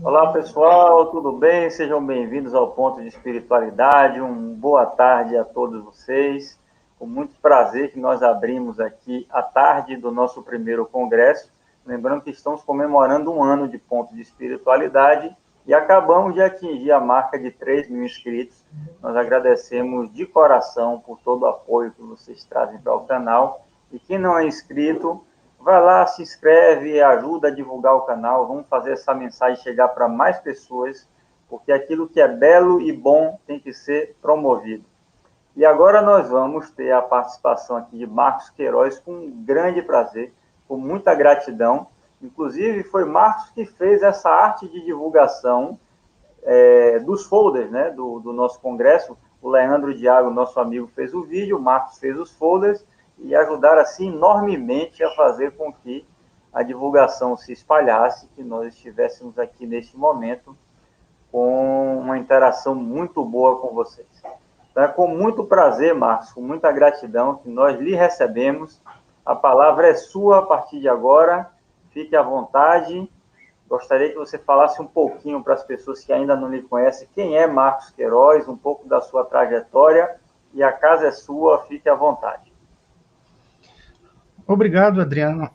Olá pessoal, tudo bem? Sejam bem-vindos ao Ponto de Espiritualidade. Boa tarde a todos vocês. Com muito prazer que nós abrimos aqui a tarde do nosso primeiro congresso. Lembrando que estamos comemorando um ano de Ponto de Espiritualidade e acabamos de atingir a marca de 3.000 inscritos. Nós agradecemos de coração por todo o apoio que vocês trazem para o canal. E quem não é inscrito, vai lá, se inscreve, ajuda a divulgar o canal, vamos fazer essa mensagem chegar para mais pessoas, porque aquilo que é belo e bom tem que ser promovido. E agora nós vamos ter a participação aqui de Marcos Queiroz com um grande prazer, com muita gratidão. Inclusive, foi Marcos que fez essa arte de divulgação dos folders, né, do nosso congresso. O Leandro Diago, nosso amigo, fez o vídeo, o Marcos fez os folders, e ajudaram assim enormemente a fazer com que a divulgação se espalhasse, que nós estivéssemos aqui neste momento com uma interação muito boa com vocês. Então é com muito prazer, Marcos, com muita gratidão que nós lhe recebemos. A palavra é sua a partir de agora, fique à vontade. Gostaria que você falasse um pouquinho para as pessoas que ainda não lhe conhecem quem é Marcos Queiroz, um pouco da sua trajetória, e a casa é sua, fique à vontade. Obrigado, Adriano.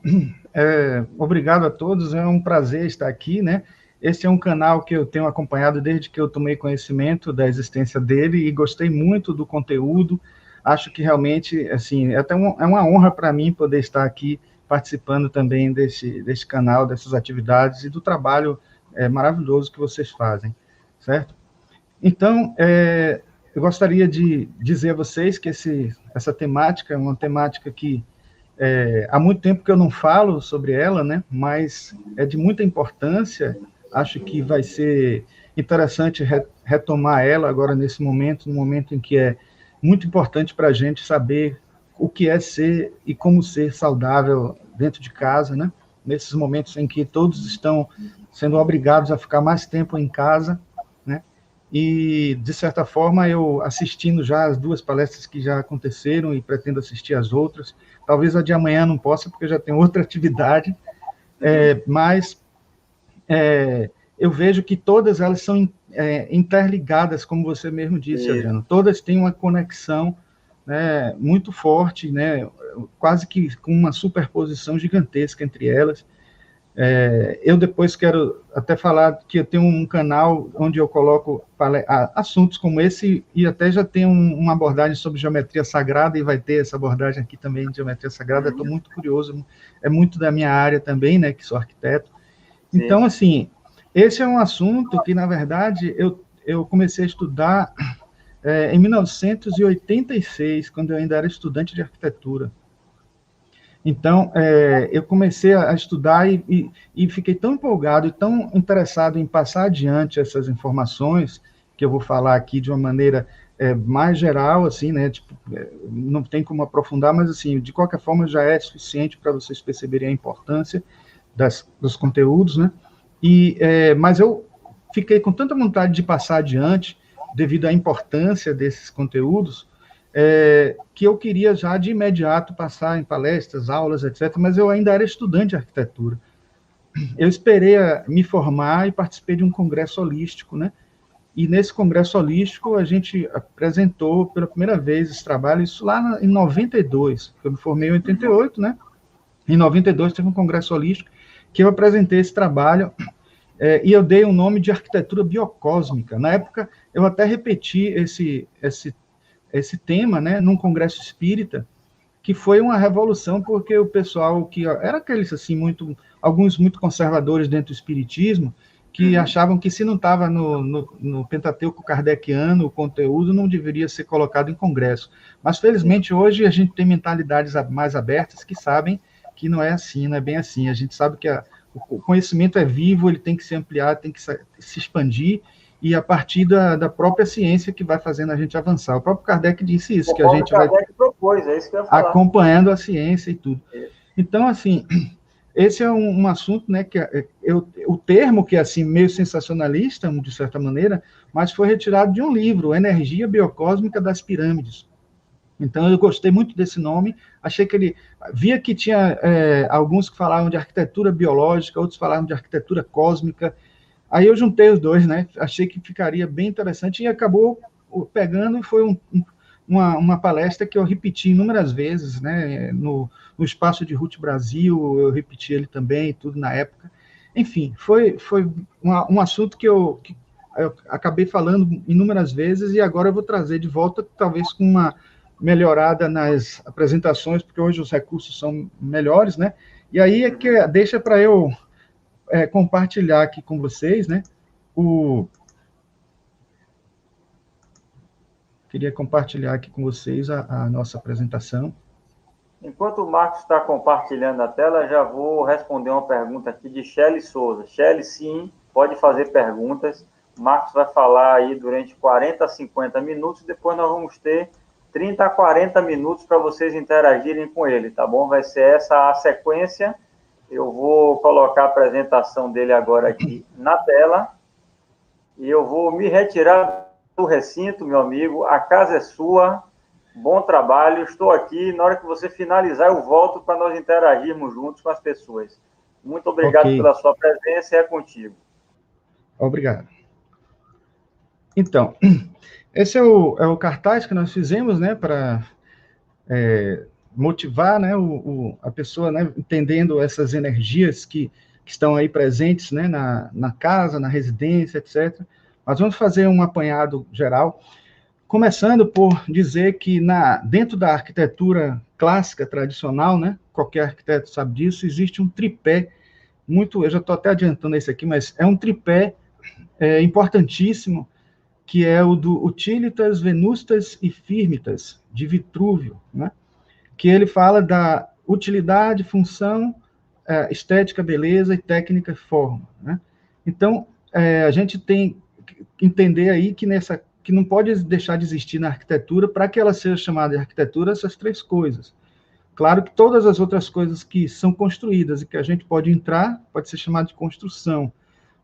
Obrigado a todos, é um prazer estar aqui, né? Esse é um canal que eu tenho acompanhado desde que eu tomei conhecimento da existência dele e gostei muito do conteúdo. Acho que realmente, assim, é uma honra para mim poder estar aqui participando também desse canal, dessas atividades e do trabalho maravilhoso que vocês fazem, certo? Então, eu gostaria de dizer a vocês que essa temática é uma temática que há muito tempo que eu não falo sobre ela, né? Mas é de muita importância. Acho que vai ser interessante retomar ela agora nesse momento, no momento em que é muito importante para a gente saber o que é ser e como ser saudável dentro de casa, né? Nesses momentos em que todos estão sendo obrigados a ficar mais tempo em casa, né? E, de certa forma, eu assistindo já as 2 palestras que já aconteceram e pretendo assistir as outras, talvez a de amanhã não possa, porque eu já tenho outra atividade, mas eu vejo que todas elas são interligadas, como você mesmo disse, Adriano. Todas têm uma conexão, né, muito forte, né, quase que com uma superposição gigantesca entre elas. Eu depois quero até falar que eu tenho um canal onde eu coloco assuntos como esse, e até já tenho uma abordagem sobre geometria sagrada, e vai ter essa abordagem aqui também de geometria sagrada. Estou muito curioso, é muito da minha área também, né, que sou arquiteto. Sim. Então, assim, esse é um assunto que, na verdade, eu comecei a estudar em 1986, quando eu ainda era estudante de arquitetura. Então, eu comecei a estudar e fiquei tão empolgado e tão interessado em passar adiante essas informações, que eu vou falar aqui de uma maneira mais geral, assim, né? Tipo, não tem como aprofundar, mas, assim, de qualquer forma, já é suficiente para vocês perceberem a importância dos conteúdos, né? Mas eu fiquei com tanta vontade de passar adiante, devido à importância desses conteúdos, que eu queria já de imediato passar em palestras, aulas, etc., mas eu ainda era estudante de arquitetura. Eu esperei me formar e participei de um congresso holístico, né? E nesse congresso holístico a gente apresentou pela primeira vez esse trabalho, isso lá em 92, eu me formei em 88, né? Em 92 teve um congresso holístico que eu apresentei esse trabalho, e eu dei o nome de arquitetura biocósmica. Na época, eu até repeti esse tema, né, num congresso espírita, que foi uma revolução, porque o pessoal que era aqueles assim alguns muito conservadores dentro do espiritismo, que achavam que se não estava no Pentateuco kardeciano, o conteúdo não deveria ser colocado em congresso. Mas felizmente hoje a gente tem mentalidades mais abertas que sabem que não é assim, não é bem assim. A gente sabe que o conhecimento é vivo, ele tem que se ampliar, tem que se expandir, e a partir da própria ciência que vai fazendo a gente avançar. O próprio Kardec disse isso, que a gente vai propôs, é isso que eu ia falar. Acompanhando a ciência e tudo. Então, assim, esse é um assunto, né, que o termo que é assim meio sensacionalista, de certa maneira, mas foi retirado de um livro, Energia Biocósmica das Pirâmides. Então, eu gostei muito desse nome, achei que ele... Via que tinha alguns que falavam de arquitetura biológica, outros falavam de arquitetura cósmica, Aí eu juntei os dois, né? Achei que ficaria bem interessante e acabou pegando e foi uma palestra que eu repeti inúmeras vezes, né? No espaço de Ruth Brasil, eu repeti ele também, tudo na época. Enfim, foi um assunto que eu acabei falando inúmeras vezes e agora eu vou trazer de volta, talvez com uma melhorada nas apresentações, porque hoje os recursos são melhores, né? E aí é que deixa para eu compartilhar aqui com vocês, né? Queria compartilhar aqui com vocês a nossa apresentação. Enquanto o Marcos está compartilhando a tela, já vou responder uma pergunta aqui de Shelly Souza. Shelly, sim, pode fazer perguntas. O Marcos vai falar aí durante 40 a 50 minutos, depois nós vamos ter 30 a 40 minutos para vocês interagirem com ele, tá bom? Vai ser essa a sequência. Eu vou colocar a apresentação dele agora aqui na tela e eu vou me retirar do recinto, meu amigo. A casa é sua. Bom trabalho. Estou aqui. Na hora que você finalizar, eu volto para nós interagirmos juntos com as pessoas. Muito obrigado pela sua presença e é contigo. Obrigado. Então, esse é o cartaz que nós fizemos, né, para motivar, né, a pessoa, né, entendendo essas energias que estão aí presentes, né, na casa, na residência, etc. Mas vamos fazer um apanhado geral, começando por dizer que dentro da arquitetura clássica, tradicional, né, qualquer arquiteto sabe disso, existe um tripé, eu já estou até adiantando esse aqui, mas é um tripé importantíssimo, que é o do Utilitas, Venustas e Firmitas, de Vitrúvio, né? Que ele fala da utilidade, função, estética, beleza e técnica e forma, né? Então, a gente tem que entender aí que não pode deixar de existir na arquitetura, para que ela seja chamada de arquitetura, essas três coisas. Claro que todas as outras coisas que são construídas e que a gente pode entrar, pode ser chamado de construção.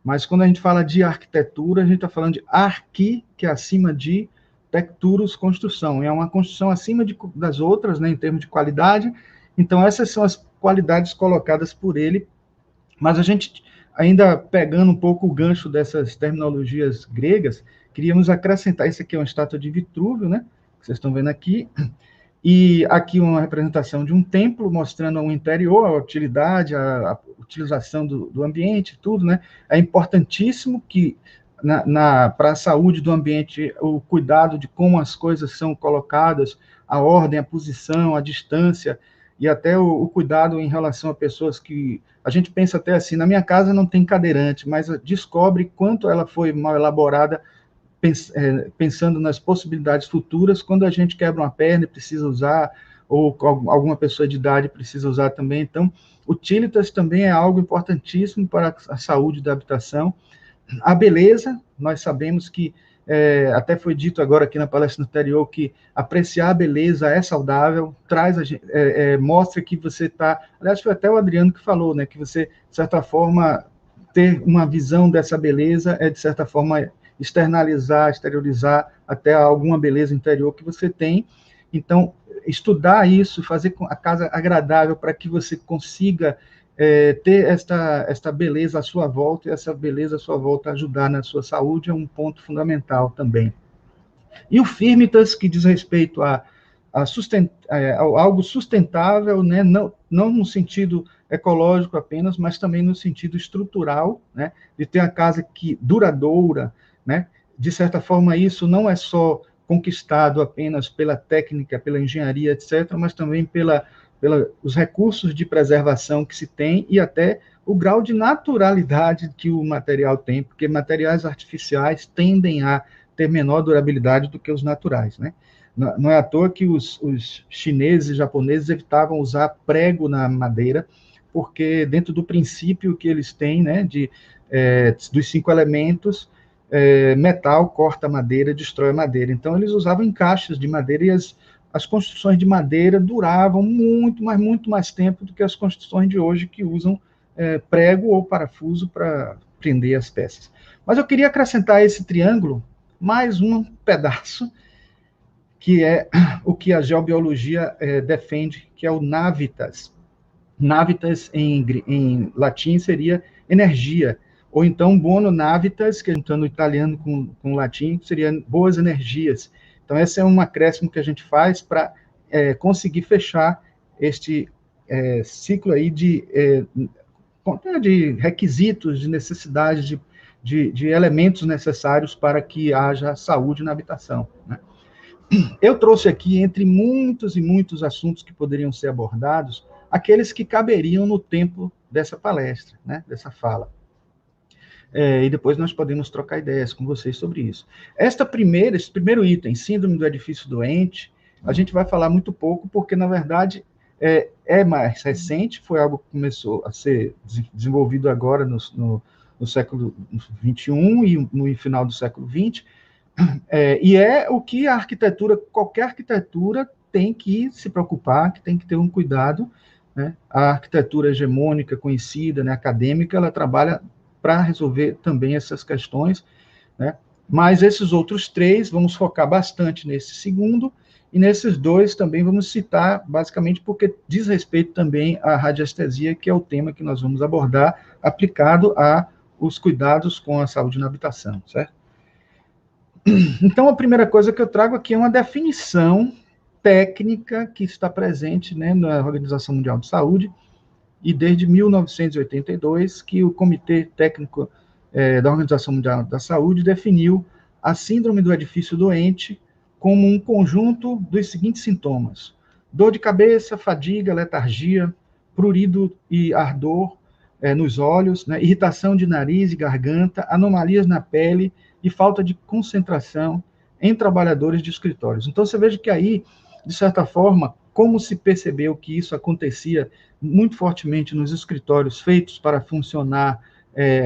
Mas quando a gente fala de arquitetura, a gente está falando de arqui, que é acima de tecturos, construção. É uma construção acima das outras, né, em termos de qualidade. Então, essas são as qualidades colocadas por ele. Mas a gente, ainda pegando um pouco o gancho dessas terminologias gregas, queríamos acrescentar, esse aqui é uma estátua de Vitrúvio, né, que vocês estão vendo aqui, e aqui uma representação de um templo, mostrando o interior, a utilidade, a utilização do ambiente, tudo, né? É importantíssimo que, para a saúde do ambiente, o cuidado de como as coisas são colocadas, a ordem, a posição, a distância, e até o cuidado em relação a pessoas que... A gente pensa até assim, na minha casa não tem cadeirante, mas descobre quanto ela foi mal elaborada, pensando nas possibilidades futuras, quando a gente quebra uma perna e precisa usar, ou alguma pessoa de idade precisa usar também. Então, utilitas também é algo importantíssimo para a saúde da habitação. A beleza, nós sabemos que, até foi dito agora aqui na palestra anterior, que apreciar a beleza é saudável, mostra que você está... Aliás, foi até o Adriano que falou, né, que você, de certa forma, ter uma visão dessa beleza de certa forma, exteriorizar até alguma beleza interior que você tem. Então, estudar isso, fazer a casa agradável para que você consiga ter esta beleza à sua volta, e essa beleza à sua volta ajudar na sua saúde, é um ponto fundamental também. E o Firmitas, que diz respeito a algo sustentável, né? Não no sentido ecológico apenas, mas também no sentido estrutural, né? De ter a casa duradoura, né? De certa forma, isso não é só conquistado apenas pela técnica, pela engenharia, etc., mas também os recursos de preservação que se tem e até o grau de naturalidade que o material tem, porque materiais artificiais tendem a ter menor durabilidade do que os naturais, né? Não é à toa que os chineses e japoneses evitavam usar prego na madeira, porque dentro do princípio que eles têm, né, dos 5 elementos, metal corta a madeira, destrói a madeira. Então, eles usavam encaixes de madeira e as construções de madeira duravam muito mais tempo do que as construções de hoje, que usam prego ou parafuso para prender as peças. Mas eu queria acrescentar esse triângulo, mais um pedaço, que é o que a geobiologia defende, que é o navitas. Navitas, em latim, seria energia, ou então bono navitas, que juntando o italiano com o latim, seria boas energias. Então, esse é um acréscimo que a gente faz para conseguir fechar este ciclo aí de requisitos, de necessidades, de elementos necessários para que haja saúde na habitação, né? Eu trouxe aqui, entre muitos e muitos assuntos que poderiam ser abordados, aqueles que caberiam no tempo dessa palestra, né, dessa fala. E depois nós podemos trocar ideias com vocês sobre isso. Esse primeiro item, síndrome do edifício doente, a gente vai falar muito pouco, porque, na verdade, é mais recente, foi algo que começou a ser desenvolvido agora no século XXI e no final do século XX, e é o que a arquitetura, qualquer arquitetura, tem que se preocupar, que tem que ter um cuidado, né? A arquitetura hegemônica, conhecida, né, acadêmica, ela trabalha para resolver também essas questões, né? Mas esses outros três, vamos focar bastante nesse segundo, e nesses dois também vamos citar, basicamente, porque diz respeito também à radiestesia, que é o tema que nós vamos abordar, aplicado aos cuidados com a saúde na habitação, certo? Então, a primeira coisa que eu trago aqui é uma definição técnica que está presente, né, na Organização Mundial de Saúde, e desde 1982, que o Comitê Técnico da Organização Mundial da Saúde definiu a síndrome do edifício doente como um conjunto dos seguintes sintomas: dor de cabeça, fadiga, letargia, prurido e ardor nos olhos, né, irritação de nariz e garganta, anomalias na pele e falta de concentração em trabalhadores de escritórios. Então, você veja que aí, de certa forma, como se percebeu que isso acontecia muito fortemente nos escritórios feitos para funcionar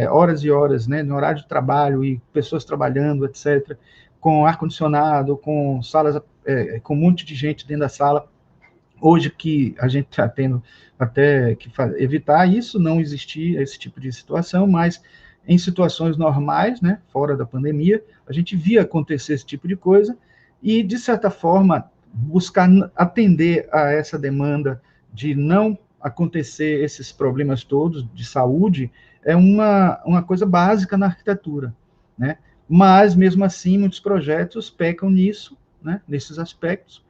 horas e horas, né, no horário de trabalho e pessoas trabalhando, etc., com ar-condicionado, com salas, com um monte de gente dentro da sala. Hoje que a gente está tendo até que evitar isso, não existir esse tipo de situação, mas em situações normais, né, fora da pandemia, a gente via acontecer esse tipo de coisa e, de certa forma, buscar atender a essa demanda de não acontecer esses problemas todos de saúde é uma coisa básica na arquitetura, né? Mas, mesmo assim, muitos projetos pecam nisso, né, nesses aspectos,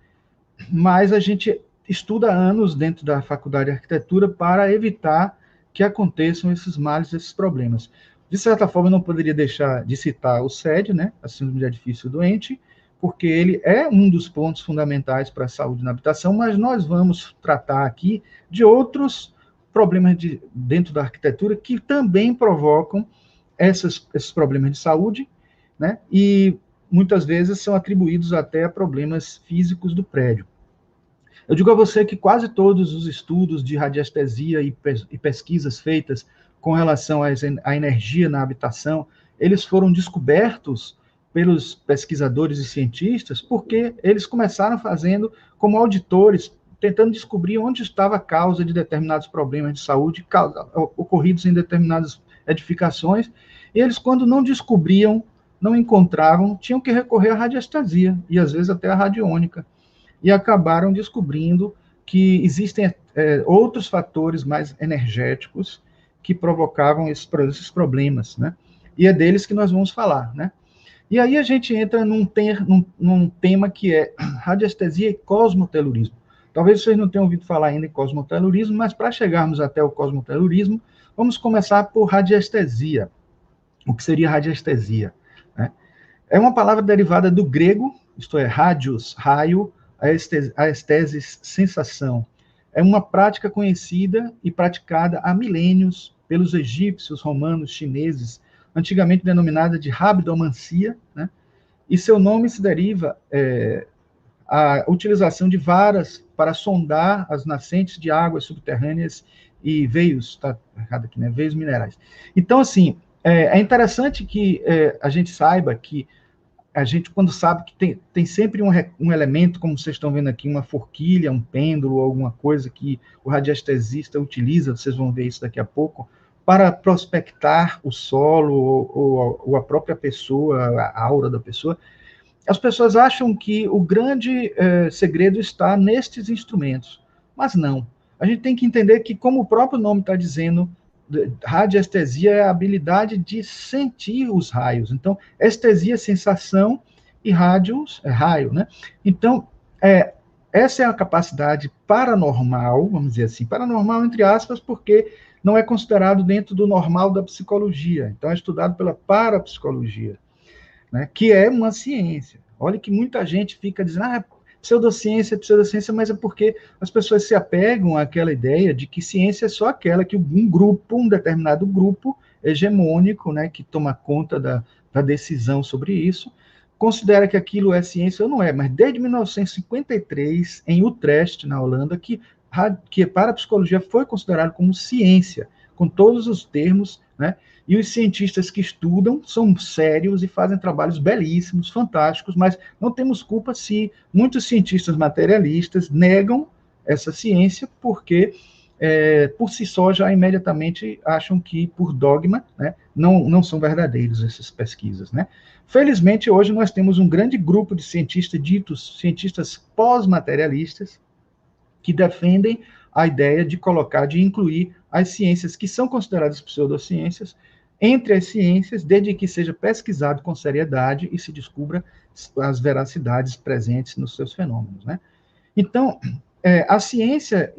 mas a gente estuda há anos dentro da Faculdade de Arquitetura para evitar que aconteçam esses males, esses problemas. De certa forma, eu não poderia deixar de citar o SED, né, a síndrome de edifício doente, porque ele é um dos pontos fundamentais para a saúde na habitação, mas nós vamos tratar aqui de outros problemas dentro da arquitetura que também provocam esses problemas de saúde, né, e muitas vezes são atribuídos até a problemas físicos do prédio. Eu digo a você que quase todos os estudos de radiestesia e pesquisas feitas com relação à energia na habitação, eles foram descobertos pelos pesquisadores e cientistas porque eles começaram fazendo como auditores, tentando descobrir onde estava a causa de determinados problemas de saúde ocorridos em determinadas edificações, e eles, quando não descobriam, não encontravam, tinham que recorrer à radiestesia, e às vezes até à radiônica, e acabaram descobrindo que existem outros fatores mais energéticos que provocavam esses problemas, né? E é deles que nós vamos falar, né? E aí a gente entra num tema que é radiestesia e cosmotelurismo. Talvez vocês não tenham ouvido falar ainda em cosmotelurismo, mas para chegarmos até o cosmotelurismo, vamos começar por radiestesia. O que seria radiestesia, né? É uma palavra derivada do grego, isto é, radios, raio, a estesis, sensação. É uma prática conhecida e praticada há milênios pelos egípcios, romanos, chineses, antigamente denominada de rabdomancia, né? E seu nome se deriva a utilização de varas para sondar as nascentes de águas subterrâneas e veios, está errado aqui, né? Veios minerais. Então, assim, é interessante que a gente saiba que a gente, quando sabe que tem sempre um elemento, como vocês estão vendo aqui, uma forquilha, um pêndulo, alguma coisa que o radiestesista utiliza, vocês vão ver isso daqui a pouco, para prospectar o solo ou a própria pessoa, a aura da pessoa. As pessoas acham que o grande segredo está nestes instrumentos, mas não. A gente tem que entender que, como o próprio nome está dizendo, Radiestesia é a habilidade de sentir os raios. Então, estesia é sensação e rádios é raio, né? Então, essa é a capacidade paranormal, vamos dizer assim, paranormal entre aspas, porque não é considerado dentro do normal da psicologia. Então, é estudado pela parapsicologia, né? Que é uma ciência. Olha que muita gente fica dizendo, pseudociência, mas é porque as pessoas se apegam àquela ideia de que ciência é só aquela que um determinado grupo hegemônico, né, que toma conta da decisão sobre isso, considera que aquilo é ciência ou não é. Mas desde 1953, em Utrecht, na Holanda, que parapsicologia foi considerado como ciência, com todos os termos, né? E os cientistas que estudam são sérios e fazem trabalhos belíssimos, fantásticos, mas não temos culpa se muitos cientistas materialistas negam essa ciência porque, por si só, já imediatamente acham que, por dogma, né, não são verdadeiros essas pesquisas, né? Felizmente, hoje nós temos um grande grupo de cientistas, ditos cientistas pós-materialistas, que defendem a ideia de incluir as ciências que são consideradas pseudociências entre as ciências, desde que seja pesquisado com seriedade e se descubra as veracidades presentes nos seus fenômenos, né? Então, a ciência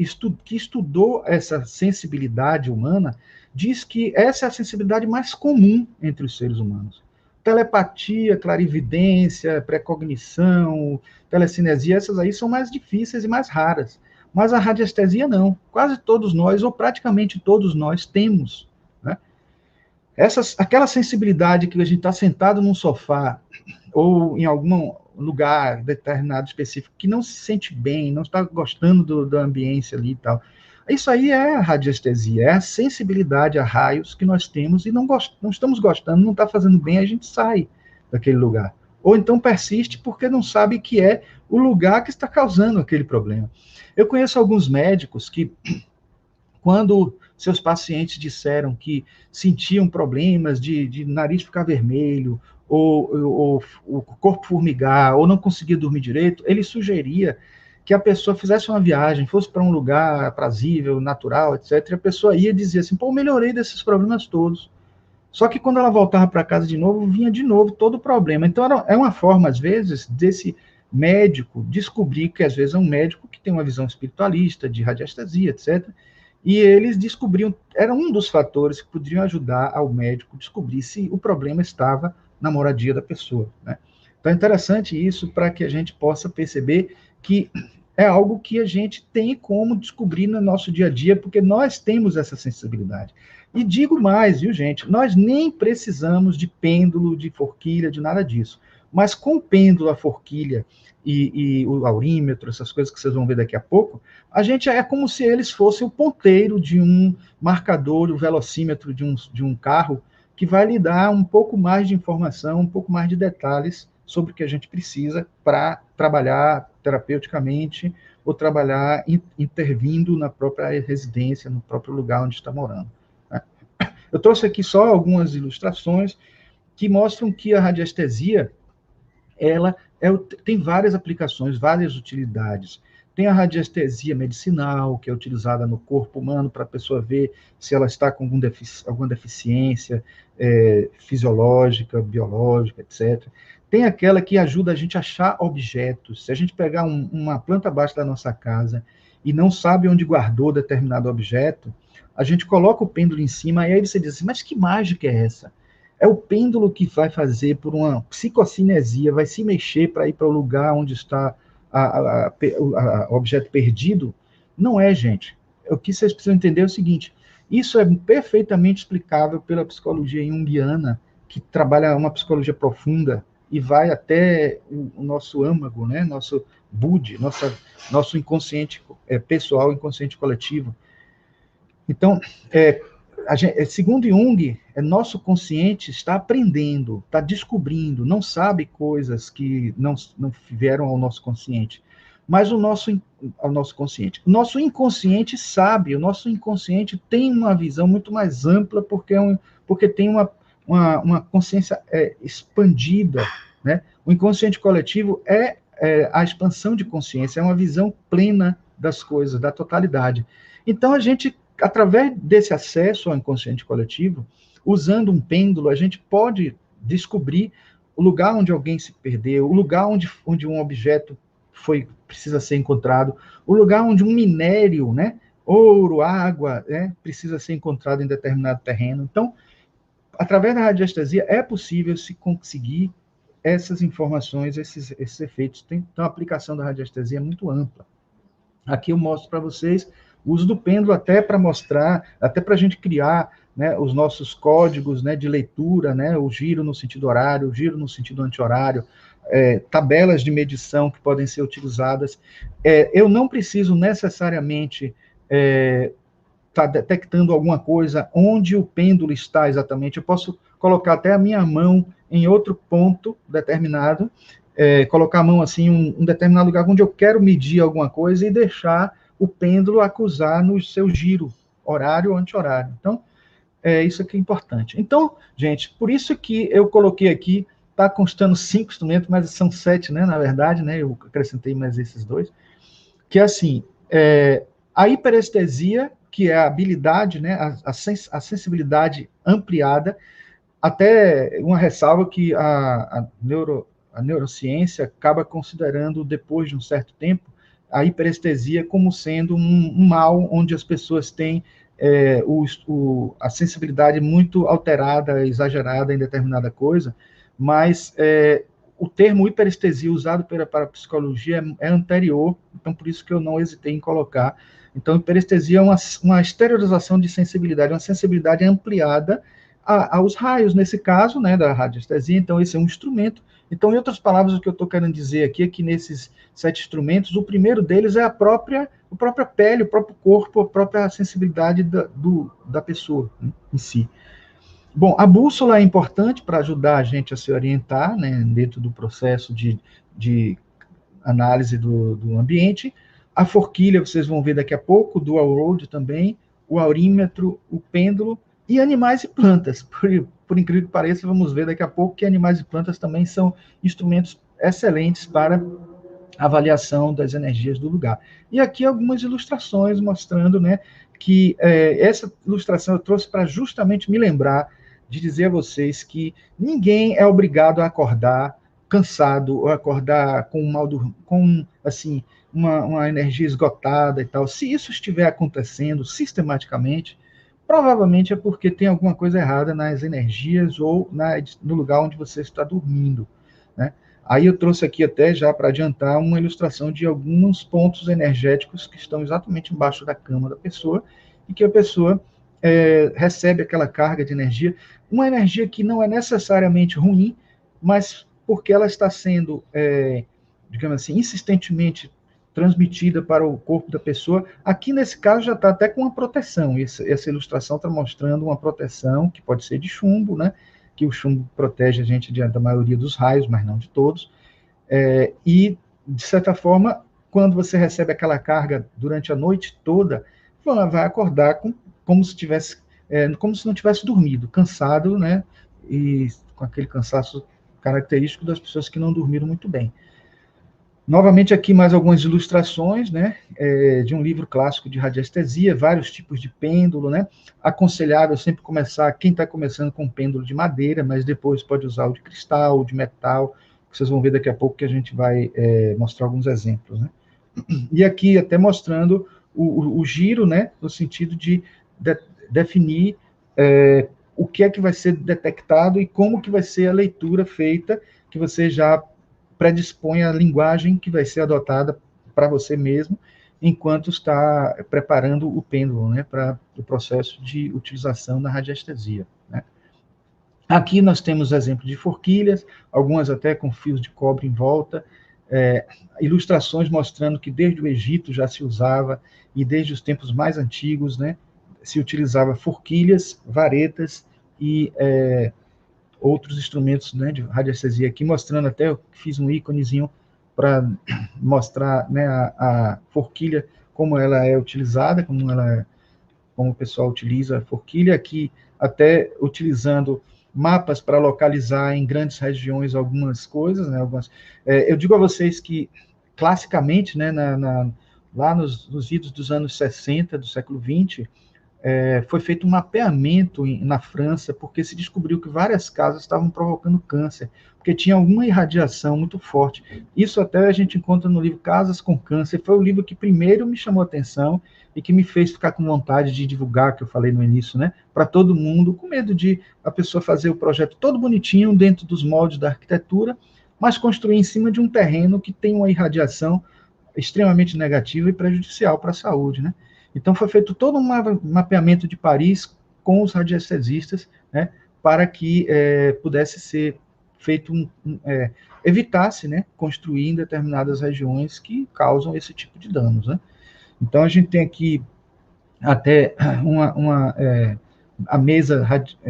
que estudou essa sensibilidade humana diz que essa é a sensibilidade mais comum entre os seres humanos. Telepatia, clarividência, precognição, telecinesia, essas aí são mais difíceis e mais raras. Mas a radiestesia não. Quase todos nós, ou praticamente todos nós, temos, né? Aquela sensibilidade que a gente está sentado num sofá ou em algum lugar determinado específico que não se sente bem, não está gostando da ambiência ali e tal. Isso aí é a radiestesia, é a sensibilidade a raios que nós temos e não estamos gostando, não está fazendo bem, a gente sai daquele lugar. Ou então persiste porque não sabe que é o lugar que está causando aquele problema. Eu conheço alguns médicos que, quando seus pacientes disseram que sentiam problemas de nariz ficar vermelho, ou o corpo formigar, ou não conseguia dormir direito, ele sugeria que a pessoa fizesse uma viagem, fosse para um lugar aprazível, natural, etc. E a pessoa ia dizer assim, pô, melhorei desses problemas todos. Só que quando ela voltava para casa de novo, vinha de novo todo o problema. Então, é uma forma, às vezes, desse médico descobrir que, às vezes, é um médico que tem uma visão espiritualista, de radiestesia, etc., e eles descobriam, era um dos fatores que poderiam ajudar ao médico a descobrir se o problema estava na moradia da pessoa, né? Então é interessante isso para que a gente possa perceber que é algo que a gente tem como descobrir no nosso dia a dia, porque nós temos essa sensibilidade. E digo mais, viu, gente? Nós nem precisamos de pêndulo, de forquilha, de nada disso. Mas com o pêndulo, a forquilha e o aurímetro, essas coisas que vocês vão ver daqui a pouco, a gente é como se eles fossem o ponteiro de um marcador, o velocímetro de um carro, que vai lhe dar um pouco mais de informação, um pouco mais de detalhes sobre o que a gente precisa para trabalhar terapeuticamente ou trabalhar intervindo na própria residência, no próprio lugar onde está morando, né? Eu trouxe aqui só algumas ilustrações que mostram que a radiestesia ela tem várias aplicações, várias utilidades. Tem a radiestesia medicinal, que é utilizada no corpo humano para a pessoa ver se ela está com alguma deficiência fisiológica, biológica, etc. Tem aquela que ajuda a gente a achar objetos. Se a gente pegar uma planta baixa da nossa casa e não sabe onde guardou determinado objeto, a gente coloca o pêndulo em cima e aí você diz assim, mas que mágica é essa? É o pêndulo que vai fazer por uma psicocinesia, vai se mexer para ir para o lugar onde está o objeto perdido? Não é, gente. O que vocês precisam entender é o seguinte, isso é perfeitamente explicável pela psicologia junguiana, que trabalha uma psicologia profunda e vai até o nosso âmago, né? Nosso bud, nosso inconsciente pessoal, inconsciente coletivo. Então, segundo Jung, nosso consciente está aprendendo, está descobrindo, não sabe coisas que não vieram ao nosso consciente, mas ao nosso consciente. O nosso inconsciente sabe, o nosso inconsciente tem uma visão muito mais ampla, porque tem uma consciência expandida, né? O inconsciente coletivo é a expansão de consciência, é uma visão plena das coisas, da totalidade. Então, a gente através desse acesso ao inconsciente coletivo, usando um pêndulo, a gente pode descobrir o lugar onde alguém se perdeu, o lugar onde um objeto precisa ser encontrado, o lugar onde um minério, né, ouro, água, né, precisa ser encontrado em determinado terreno. Então, através da radiestesia, é possível se conseguir essas informações, esses efeitos. Então, a aplicação da radiestesia é muito ampla. Aqui eu mostro para vocês o uso do pêndulo até para mostrar, até para a gente criar, né, os nossos códigos, né, de leitura, né, o giro no sentido horário, o giro no sentido anti-horário, tabelas de medição que podem ser utilizadas. Eu não preciso necessariamente estar detectando alguma coisa onde o pêndulo está exatamente. Eu posso colocar até a minha mão em outro ponto determinado, colocar a mão assim em um determinado lugar onde eu quero medir alguma coisa e deixar o pêndulo acusar no seu giro, horário ou anti-horário. Então, isso aqui é importante. Então, gente, por isso que eu coloquei aqui, está constando 5 instrumentos, mas são 7, né, na verdade, né, eu acrescentei mais esses 2, que é assim, a hiperestesia, que é a habilidade, né, a sensibilidade ampliada, até uma ressalva que a neurociência acaba considerando, depois de um certo tempo, a hiperestesia como sendo um mal onde as pessoas têm a sensibilidade muito alterada, exagerada em determinada coisa, mas o termo hiperestesia usado para a psicologia é anterior, então por isso que eu não hesitei em colocar. Então, hiperestesia é uma exteriorização de sensibilidade, uma sensibilidade ampliada aos raios, nesse caso, né, da radiestesia. Então, esse é um instrumento. Então, em outras palavras, o que eu estou querendo dizer aqui é que nesses 7 instrumentos, o primeiro deles é a própria pele, o próprio corpo, a própria sensibilidade da pessoa, né, em si. Bom, a bússola é importante para ajudar a gente a se orientar, né, dentro do processo de análise do ambiente. A forquilha, vocês vão ver daqui a pouco, o dual road também, o aurímetro, o pêndulo, e animais e plantas. Por incrível que pareça, vamos ver daqui a pouco que animais e plantas também são instrumentos excelentes para avaliação das energias do lugar. E aqui algumas ilustrações mostrando, né, que essa ilustração eu trouxe para justamente me lembrar de dizer a vocês que ninguém é obrigado a acordar cansado ou acordar com assim uma energia esgotada e tal. Se isso estiver acontecendo sistematicamente, provavelmente é porque tem alguma coisa errada nas energias ou no lugar onde você está dormindo, né? Aí eu trouxe aqui até já para adiantar uma ilustração de alguns pontos energéticos que estão exatamente embaixo da cama da pessoa e que a pessoa recebe aquela carga de energia, uma energia que não é necessariamente ruim, mas porque ela está sendo, digamos assim, insistentemente transmitida para o corpo da pessoa. Aqui, nesse caso, já está até com uma proteção. Essa ilustração está mostrando uma proteção, que pode ser de chumbo, né? Que o chumbo protege a gente da maioria dos raios, mas não de todos. E, de certa forma, quando você recebe aquela carga durante a noite toda, vai acordar como se não tivesse dormido, cansado, né? E com aquele cansaço característico das pessoas que não dormiram muito bem. Novamente aqui mais algumas ilustrações, né, de um livro clássico de radiestesia, vários tipos de pêndulo, né, aconselhável sempre começar, quem está começando com pêndulo de madeira, mas depois pode usar o de cristal, o de metal, que vocês vão ver daqui a pouco que a gente vai mostrar alguns exemplos, né. E aqui até mostrando o giro, né, no sentido de definir o que é que vai ser detectado e como que vai ser a leitura feita, que você já predispõe a linguagem que vai ser adotada para você mesmo, enquanto está preparando o pêndulo, né, para o processo de utilização da radiestesia, né. Aqui nós temos exemplos de forquilhas, algumas até com fios de cobre em volta, ilustrações mostrando que desde o Egito já se usava, e desde os tempos mais antigos, né, se utilizava forquilhas, varetas e outros instrumentos, né, de radiestesia aqui, mostrando até, eu fiz um íconezinho para mostrar, né, a forquilha, como ela é utilizada, como o pessoal utiliza a forquilha, aqui até utilizando mapas para localizar em grandes regiões algumas coisas, né, eu digo a vocês que, classicamente, né, lá nos idos dos anos 60, do século XX, foi feito um mapeamento na França, porque se descobriu que várias casas estavam provocando câncer, porque tinha alguma irradiação muito forte. Isso até a gente encontra no livro Casas com Câncer, foi o livro que primeiro me chamou a atenção e que me fez ficar com vontade de divulgar, que eu falei no início, né, para todo mundo, com medo de a pessoa fazer o projeto todo bonitinho, dentro dos moldes da arquitetura, mas construir em cima de um terreno que tem uma irradiação extremamente negativa e prejudicial para a saúde, né? Então, foi feito todo um mapeamento de Paris com os radiestesistas, né, para que pudesse ser feito evitasse, né, construir em determinadas regiões que causam esse tipo de danos, né? Então, a gente tem aqui até a mesa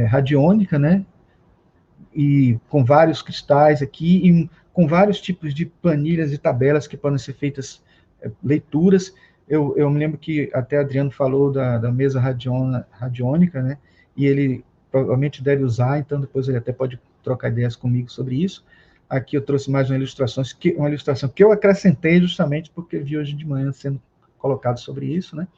radiônica, né, e com vários cristais aqui, e com vários tipos de planilhas e tabelas que podem ser feitas leituras. Eu me lembro que até Adriano falou da mesa radiônica, né? E ele provavelmente deve usar, então depois ele até pode trocar ideias comigo sobre isso. Aqui eu trouxe mais uma ilustração que eu acrescentei justamente porque vi hoje de manhã sendo colocado sobre isso, né?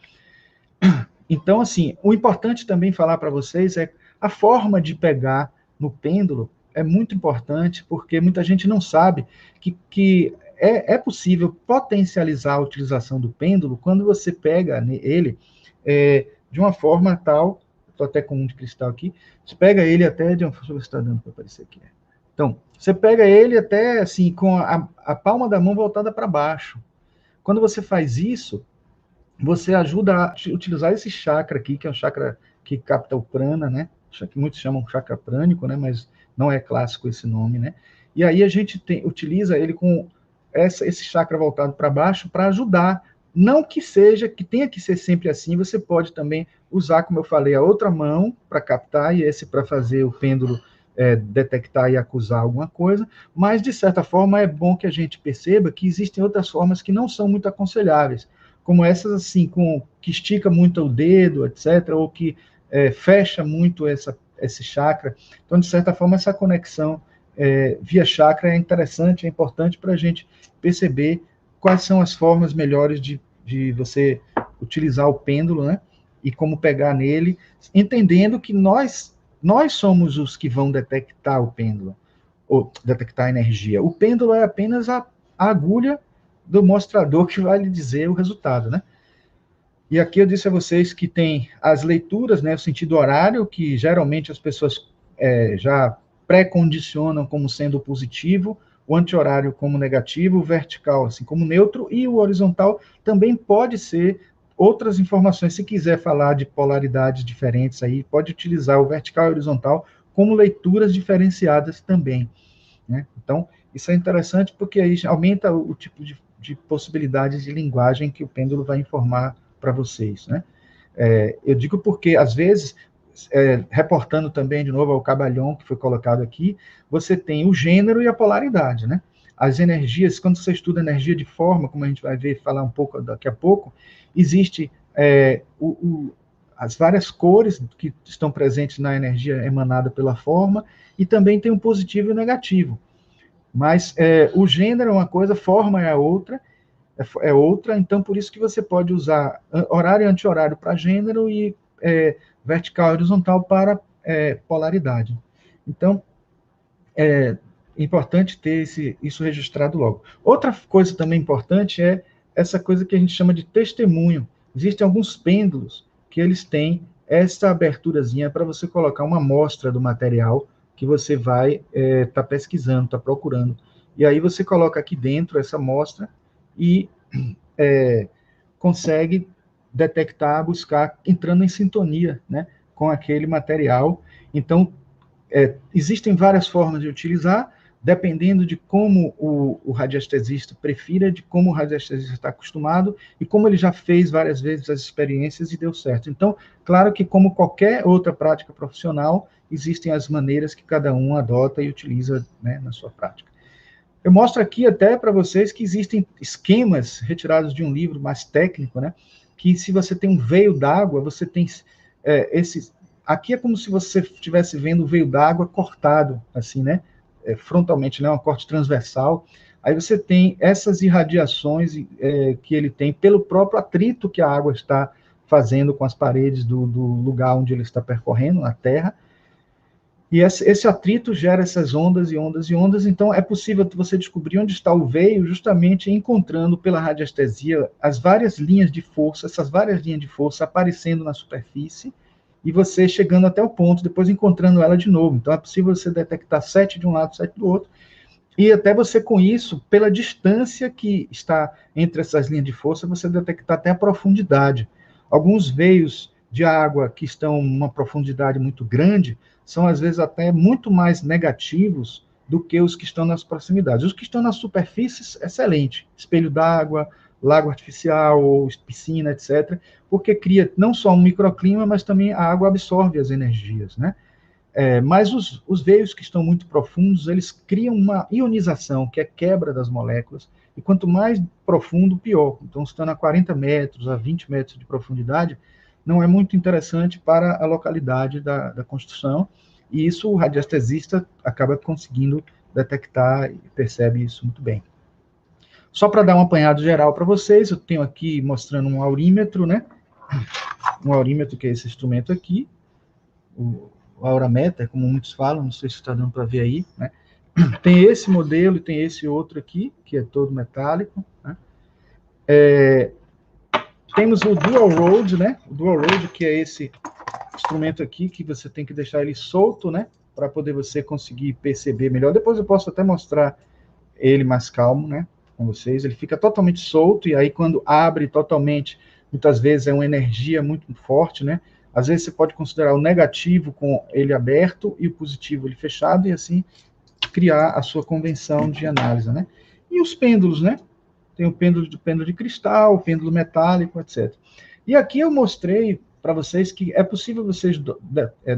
Então, assim, o importante também falar para vocês é a forma de pegar no pêndulo é muito importante, porque muita gente não sabe que é possível potencializar a utilização do pêndulo quando você pega ele de uma forma tal, estou até com um de cristal aqui, você pega ele até de uma... Deixa eu ver se está dando para aparecer aqui. Então, você pega ele até assim, com a palma da mão voltada para baixo. Quando você faz isso, você ajuda a utilizar esse chakra aqui, que é um chakra que capta o prana, né? Que muitos chamam chakra prânico, né? Mas não é clássico esse nome, né? E aí a gente utiliza ele com esse chakra voltado para baixo para ajudar. Não que tenha que ser sempre assim, você pode também usar, como eu falei, a outra mão para captar e esse para fazer o pêndulo detectar e acusar alguma coisa, mas de certa forma é bom que a gente perceba que existem outras formas que não são muito aconselháveis, como essas assim, que estica muito o dedo, etc., ou que fecha muito esse chakra. Então, de certa forma, essa conexão via chakra é interessante, é importante para a gente perceber quais são as formas melhores de você utilizar o pêndulo, né? E como pegar nele, entendendo que nós somos os que vão detectar o pêndulo, ou detectar a energia. O pêndulo é apenas a agulha do mostrador que vai lhe dizer o resultado, né? E aqui eu disse a vocês que tem as leituras, né, o sentido horário, que geralmente as pessoas já pré-condicionam como sendo positivo, o anti-horário como negativo, o vertical assim como neutro, e o horizontal também pode ser outras informações. Se quiser falar de polaridades diferentes, aí pode utilizar o vertical e o horizontal como leituras diferenciadas também, né? Então, isso é interessante porque aí aumenta o tipo de possibilidades de linguagem que o pêndulo vai informar para vocês, né? Eu digo porque, às vezes, reportando também, de novo, ao cabalhão que foi colocado aqui, você tem o gênero e a polaridade, né? As energias, quando você estuda energia de forma, como a gente vai ver, falar um pouco daqui a pouco, existe as várias cores que estão presentes na energia emanada pela forma, e também tem o positivo e o negativo. Mas o gênero é uma coisa, forma é a outra, então por isso que você pode usar horário e anti-horário para gênero e vertical e horizontal para polaridade. Então, é importante ter isso registrado logo. Outra coisa também importante é essa coisa que a gente chama de testemunho. Existem alguns pêndulos que eles têm essa aberturazinha para você colocar uma amostra do material que você vai estar pesquisando, está procurando. E aí você coloca aqui dentro essa amostra e consegue detectar, buscar, entrando em sintonia, né, com aquele material. Então, existem várias formas de utilizar, dependendo de como o radiestesista prefira, de como o radiestesista está acostumado e como ele já fez várias vezes as experiências e deu certo. Então, claro que como qualquer outra prática profissional, existem as maneiras que cada um adota e utiliza, né, na sua prática. Eu mostro aqui até para vocês que existem esquemas retirados de um livro mais técnico, né, que se você tem um veio d'água, você tem esses... Aqui é como se você estivesse vendo o veio d'água cortado, assim, né, frontalmente, né, um corte transversal. Aí você tem essas irradiações que ele tem pelo próprio atrito que a água está fazendo com as paredes do lugar onde ele está percorrendo, na Terra. E esse atrito gera essas ondas e ondas e ondas, então é possível você descobrir onde está o veio justamente encontrando pela radiestesia as várias linhas de força, essas várias linhas de força aparecendo na superfície, e você chegando até o ponto, depois encontrando ela de novo. Então é possível você detectar 7 de um lado, 7 do outro, e até você com isso, pela distância que está entre essas linhas de força, você detectar até a profundidade. Alguns veios de água que estão em uma profundidade muito grande são, às vezes, até muito mais negativos do que os que estão nas proximidades. Os que estão nas superfícies, excelente. Espelho d'água, lago artificial, ou piscina, etc., porque cria não só um microclima, mas também a água absorve as energias, né? Mas os veios que estão muito profundos, eles criam uma ionização, que é quebra das moléculas, e quanto mais profundo, pior. Então, estando a 40 metros, a 20 metros de profundidade, não é muito interessante para a localidade da construção, e isso o radiestesista acaba conseguindo detectar e percebe isso muito bem. Só para dar um apanhado geral para vocês, eu tenho aqui mostrando um aurímetro, né? Um aurímetro, que é esse instrumento aqui, o Aurameter, como muitos falam, não sei se está dando para ver aí, né? Tem esse modelo e tem esse outro aqui, que é todo metálico, né? Temos o Dual Road, né? O Dual Road, que é esse instrumento aqui, que você tem que deixar ele solto, né? Para poder você conseguir perceber melhor. Depois eu posso até mostrar ele mais calmo, né? Com vocês. Ele fica totalmente solto, e aí quando abre totalmente, muitas vezes é uma energia muito forte, né? Às vezes você pode considerar o negativo com ele aberto e o positivo ele fechado, e assim criar a sua convenção de análise, né? E os pêndulos, né? Tem o pêndulo de cristal, o pêndulo metálico, etc. E aqui eu mostrei para vocês que é possível vocês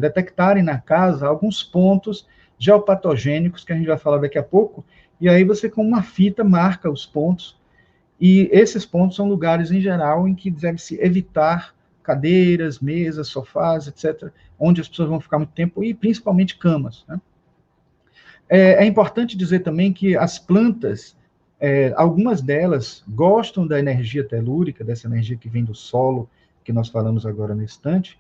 detectarem na casa alguns pontos geopatogênicos, que a gente vai falar daqui a pouco, e aí você com uma fita marca os pontos, e esses pontos são lugares em geral em que deve-se evitar cadeiras, mesas, sofás, etc., onde as pessoas vão ficar muito tempo, e principalmente camas, né? É importante dizer também que as plantas, algumas delas gostam da energia telúrica, dessa energia que vem do solo, que nós falamos agora no instante,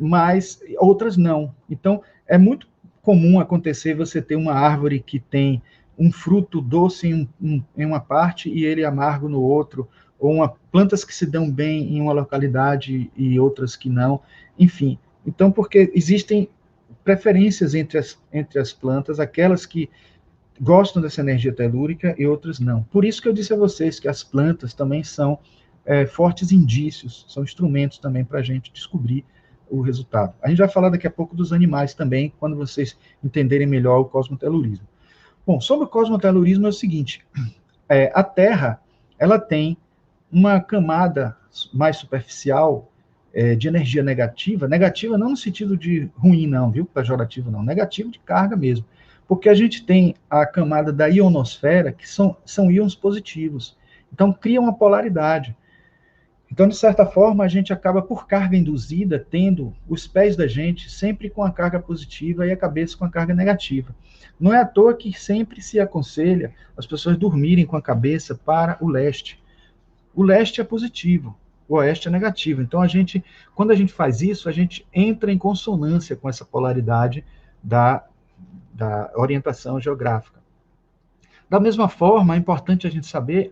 mas outras não. Então, é muito comum acontecer você ter uma árvore que tem um fruto doce em uma parte e ele amargo no outro, ou plantas que se dão bem em uma localidade e outras que não, enfim. Então, porque existem preferências entre as plantas, aquelas que gostam dessa energia telúrica e outras não. Por isso que eu disse a vocês que as plantas também são fortes indícios, são instrumentos também para a gente descobrir o resultado. A gente vai falar daqui a pouco dos animais também, quando vocês entenderem melhor o cosmotelurismo. Bom, sobre o cosmotelurismo é o seguinte, a Terra, ela tem uma camada mais superficial de energia negativa, negativa não no sentido de ruim não, viu, pejorativo não, negativo de carga mesmo, porque a gente tem a camada da ionosfera, que são íons positivos, então cria uma polaridade. Então, de certa forma, a gente acaba, por carga induzida, tendo os pés da gente sempre com a carga positiva e a cabeça com a carga negativa. Não é à toa que sempre se aconselha as pessoas dormirem com a cabeça para o leste. O leste é positivo, o oeste é negativo. Então, quando a gente faz isso, a gente entra em consonância com essa polaridade da orientação geográfica. Da mesma forma, é importante a gente saber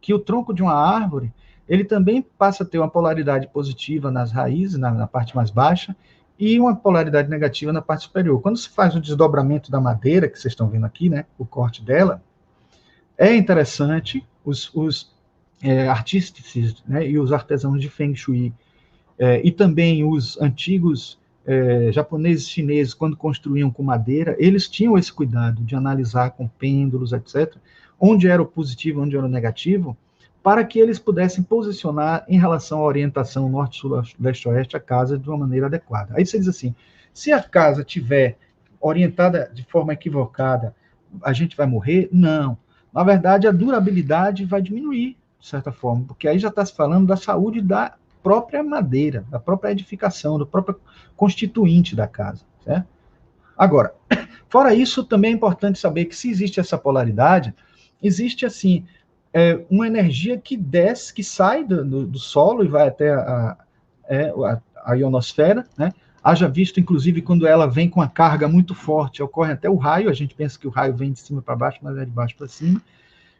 que o tronco de uma árvore, ele também passa a ter uma polaridade positiva nas raízes, na parte mais baixa, e uma polaridade negativa na parte superior. Quando se faz o desdobramento da madeira, que vocês estão vendo aqui, né, o corte dela, é interessante os artífices, né, e os artesãos de Feng Shui, e também os antigos japoneses, chineses, quando construíam com madeira, eles tinham esse cuidado de analisar com pêndulos, etc., onde era o positivo, onde era o negativo, para que eles pudessem posicionar em relação à orientação norte, sul, leste, oeste, a casa de uma maneira adequada. Aí você diz assim, se a casa estiver orientada de forma equivocada, a gente vai morrer? Não. Na verdade, a durabilidade vai diminuir, de certa forma, porque aí já está se falando da saúde da própria madeira, da própria edificação, do próprio constituinte da casa, certo? Agora, fora isso, também é importante saber que se existe essa polaridade, existe, assim, uma energia que desce, que sai do solo e vai até a ionosfera, né? Haja visto, inclusive, quando ela vem com uma carga muito forte, ocorre até o raio, a gente pensa que o raio vem de cima para baixo, mas é de baixo para cima,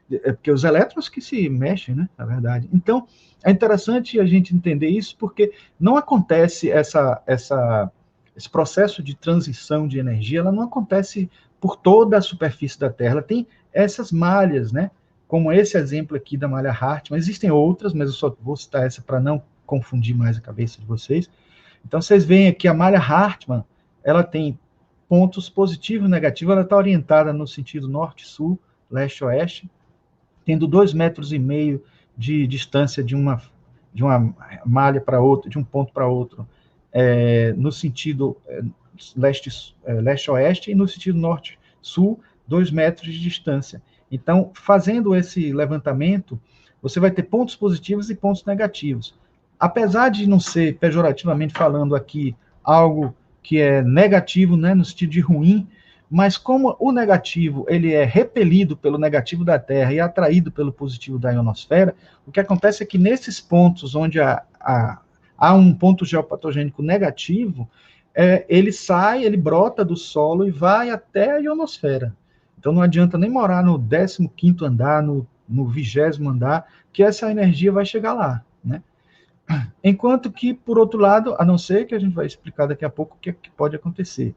porque os elétrons que se mexem, né, na verdade. Então, é interessante a gente entender isso, porque não acontece esse processo de transição de energia, ela não acontece por toda a superfície da Terra, ela tem essas malhas, né, como esse exemplo aqui da malha Hartmann. Existem outras, mas eu só vou citar essa para não confundir mais a cabeça de vocês. Então, vocês veem aqui a malha Hartmann, ela tem pontos positivos e negativos, ela está orientada no sentido norte-sul, leste-oeste, tendo 2,5 metros de distância de uma malha para outra, de um ponto para outro, no sentido leste-oeste, e no sentido norte-sul, 2 metros de distância. Então, fazendo esse levantamento, você vai ter pontos positivos e pontos negativos. Apesar de não ser, pejorativamente falando aqui, algo que é negativo, né, no sentido de ruim, mas como o negativo ele é repelido pelo negativo da Terra e atraído pelo positivo da ionosfera, o que acontece é que nesses pontos onde há um ponto geopatogênico negativo, ele sai, ele brota do solo e vai até a ionosfera. Então não adianta nem morar no 15º andar, no 20º andar, que essa energia vai chegar lá, né? Enquanto que, por outro lado, a não ser que a gente vai explicar daqui a pouco o que pode acontecer.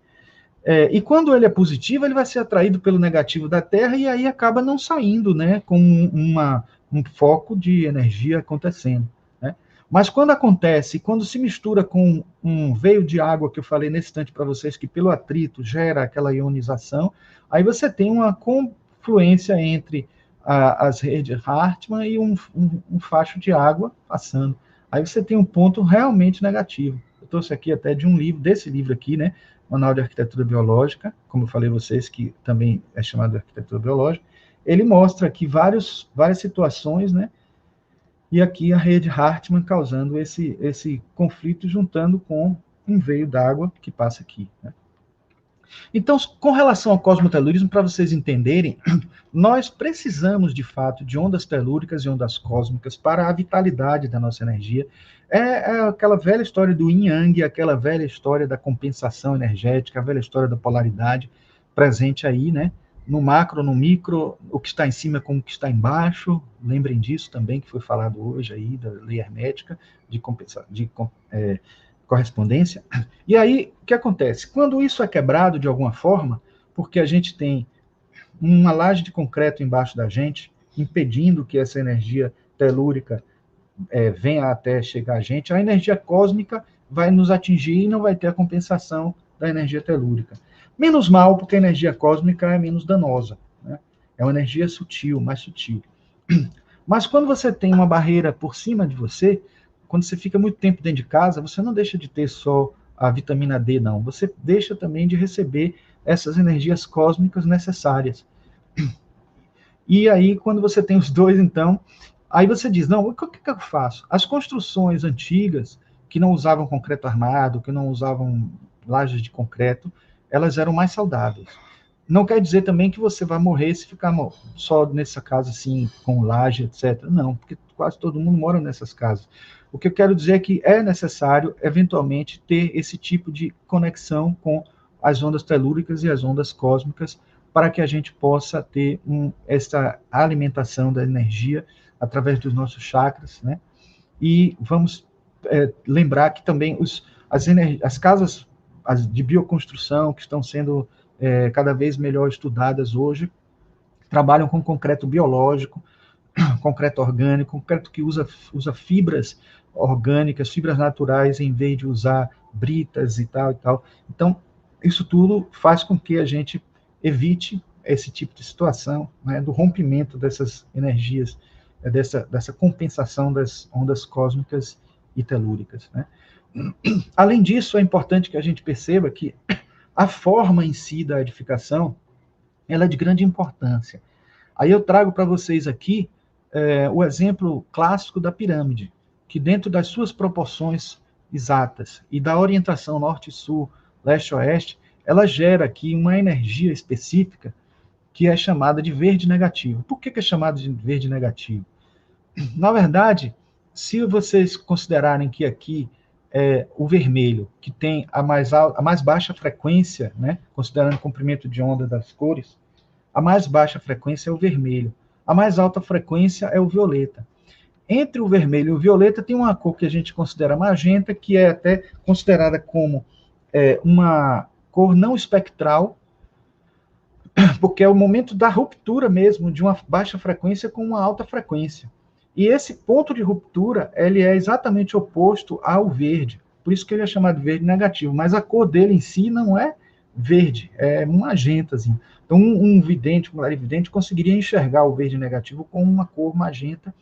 E quando ele é positivo, ele vai ser atraído pelo negativo da Terra e aí acaba não saindo, né, com um foco de energia acontecendo, né? Mas quando acontece, quando se mistura com um veio de água que eu falei nesse instante para vocês, que pelo atrito gera aquela ionização, aí você tem uma confluência entre as redes Hartmann e um facho de água passando. Aí você tem um ponto realmente negativo. Eu trouxe aqui até de um livro, desse livro aqui, né, Manual de Arquitetura Biológica, como eu falei a vocês, que também é chamado de Arquitetura Biológica. Ele mostra aqui várias situações, né, e aqui a rede Hartmann causando esse conflito, juntando com um veio d'água que passa aqui, né. Então, com relação ao cosmotelurismo, para vocês entenderem, nós precisamos, de fato, de ondas telúricas e ondas cósmicas para a vitalidade da nossa energia. É aquela velha história do yin-yang, aquela velha história da compensação energética, a velha história da polaridade presente aí, né? No macro, no micro, o que está em cima com o que está embaixo. Lembrem disso também, que foi falado hoje aí, da lei hermética de correspondência. E aí, o que acontece? Quando isso é quebrado de alguma forma, porque a gente tem uma laje de concreto embaixo da gente, impedindo que essa energia telúrica venha até chegar a gente, a energia cósmica vai nos atingir e não vai ter a compensação da energia telúrica. Menos mal, porque a energia cósmica é menos danosa, né? É uma energia sutil, mais sutil. Mas quando você tem uma barreira por cima de você, quando você fica muito tempo dentro de casa, você não deixa de ter só a vitamina D, não. Você deixa também de receber essas energias cósmicas necessárias. E aí, quando você tem os dois, então, aí você diz, não, o que eu faço? As construções antigas, que não usavam concreto armado, que não usavam lajes de concreto, elas eram mais saudáveis. Não quer dizer também que você vai morrer se ficar só nessa casa assim, com laje, etc. Não, porque quase todo mundo mora nessas casas. O que eu quero dizer é que é necessário, eventualmente, ter esse tipo de conexão com as ondas telúricas e as ondas cósmicas, para que a gente possa ter essa alimentação da energia através dos nossos chakras, né? E vamos lembrar que também as casas de bioconstrução que estão sendo cada vez melhor estudadas hoje, trabalham com concreto biológico, concreto orgânico, concreto que usa fibras orgânicas, fibras naturais, em vez de usar britas e tal e tal. Então, isso tudo faz com que a gente evite esse tipo de situação, né, do rompimento dessas energias, dessa compensação das ondas cósmicas e telúricas, né? Além disso, é importante que a gente perceba que a forma em si da edificação, ela é de grande importância. Aí eu trago para vocês aqui o exemplo clássico da pirâmide, que dentro das suas proporções exatas e da orientação norte-sul, leste-oeste, ela gera aqui uma energia específica que é chamada de verde negativo. Por que é chamada de verde negativo? Na verdade, se vocês considerarem que aqui o vermelho, que tem a mais baixa frequência, né, considerando o comprimento de onda das cores, a mais baixa frequência é o vermelho. A mais alta frequência é o violeta. Entre o vermelho e o violeta tem uma cor que a gente considera magenta, que é até considerada como uma cor não espectral, porque é o momento da ruptura mesmo de uma baixa frequência com uma alta frequência. E esse ponto de ruptura, ele é exatamente oposto ao verde. Por isso que ele é chamado de verde negativo. Mas a cor dele em si não é verde, é um magentazinho. Então, um vidente, um clarividente, conseguiria enxergar o verde negativo com uma cor magenta,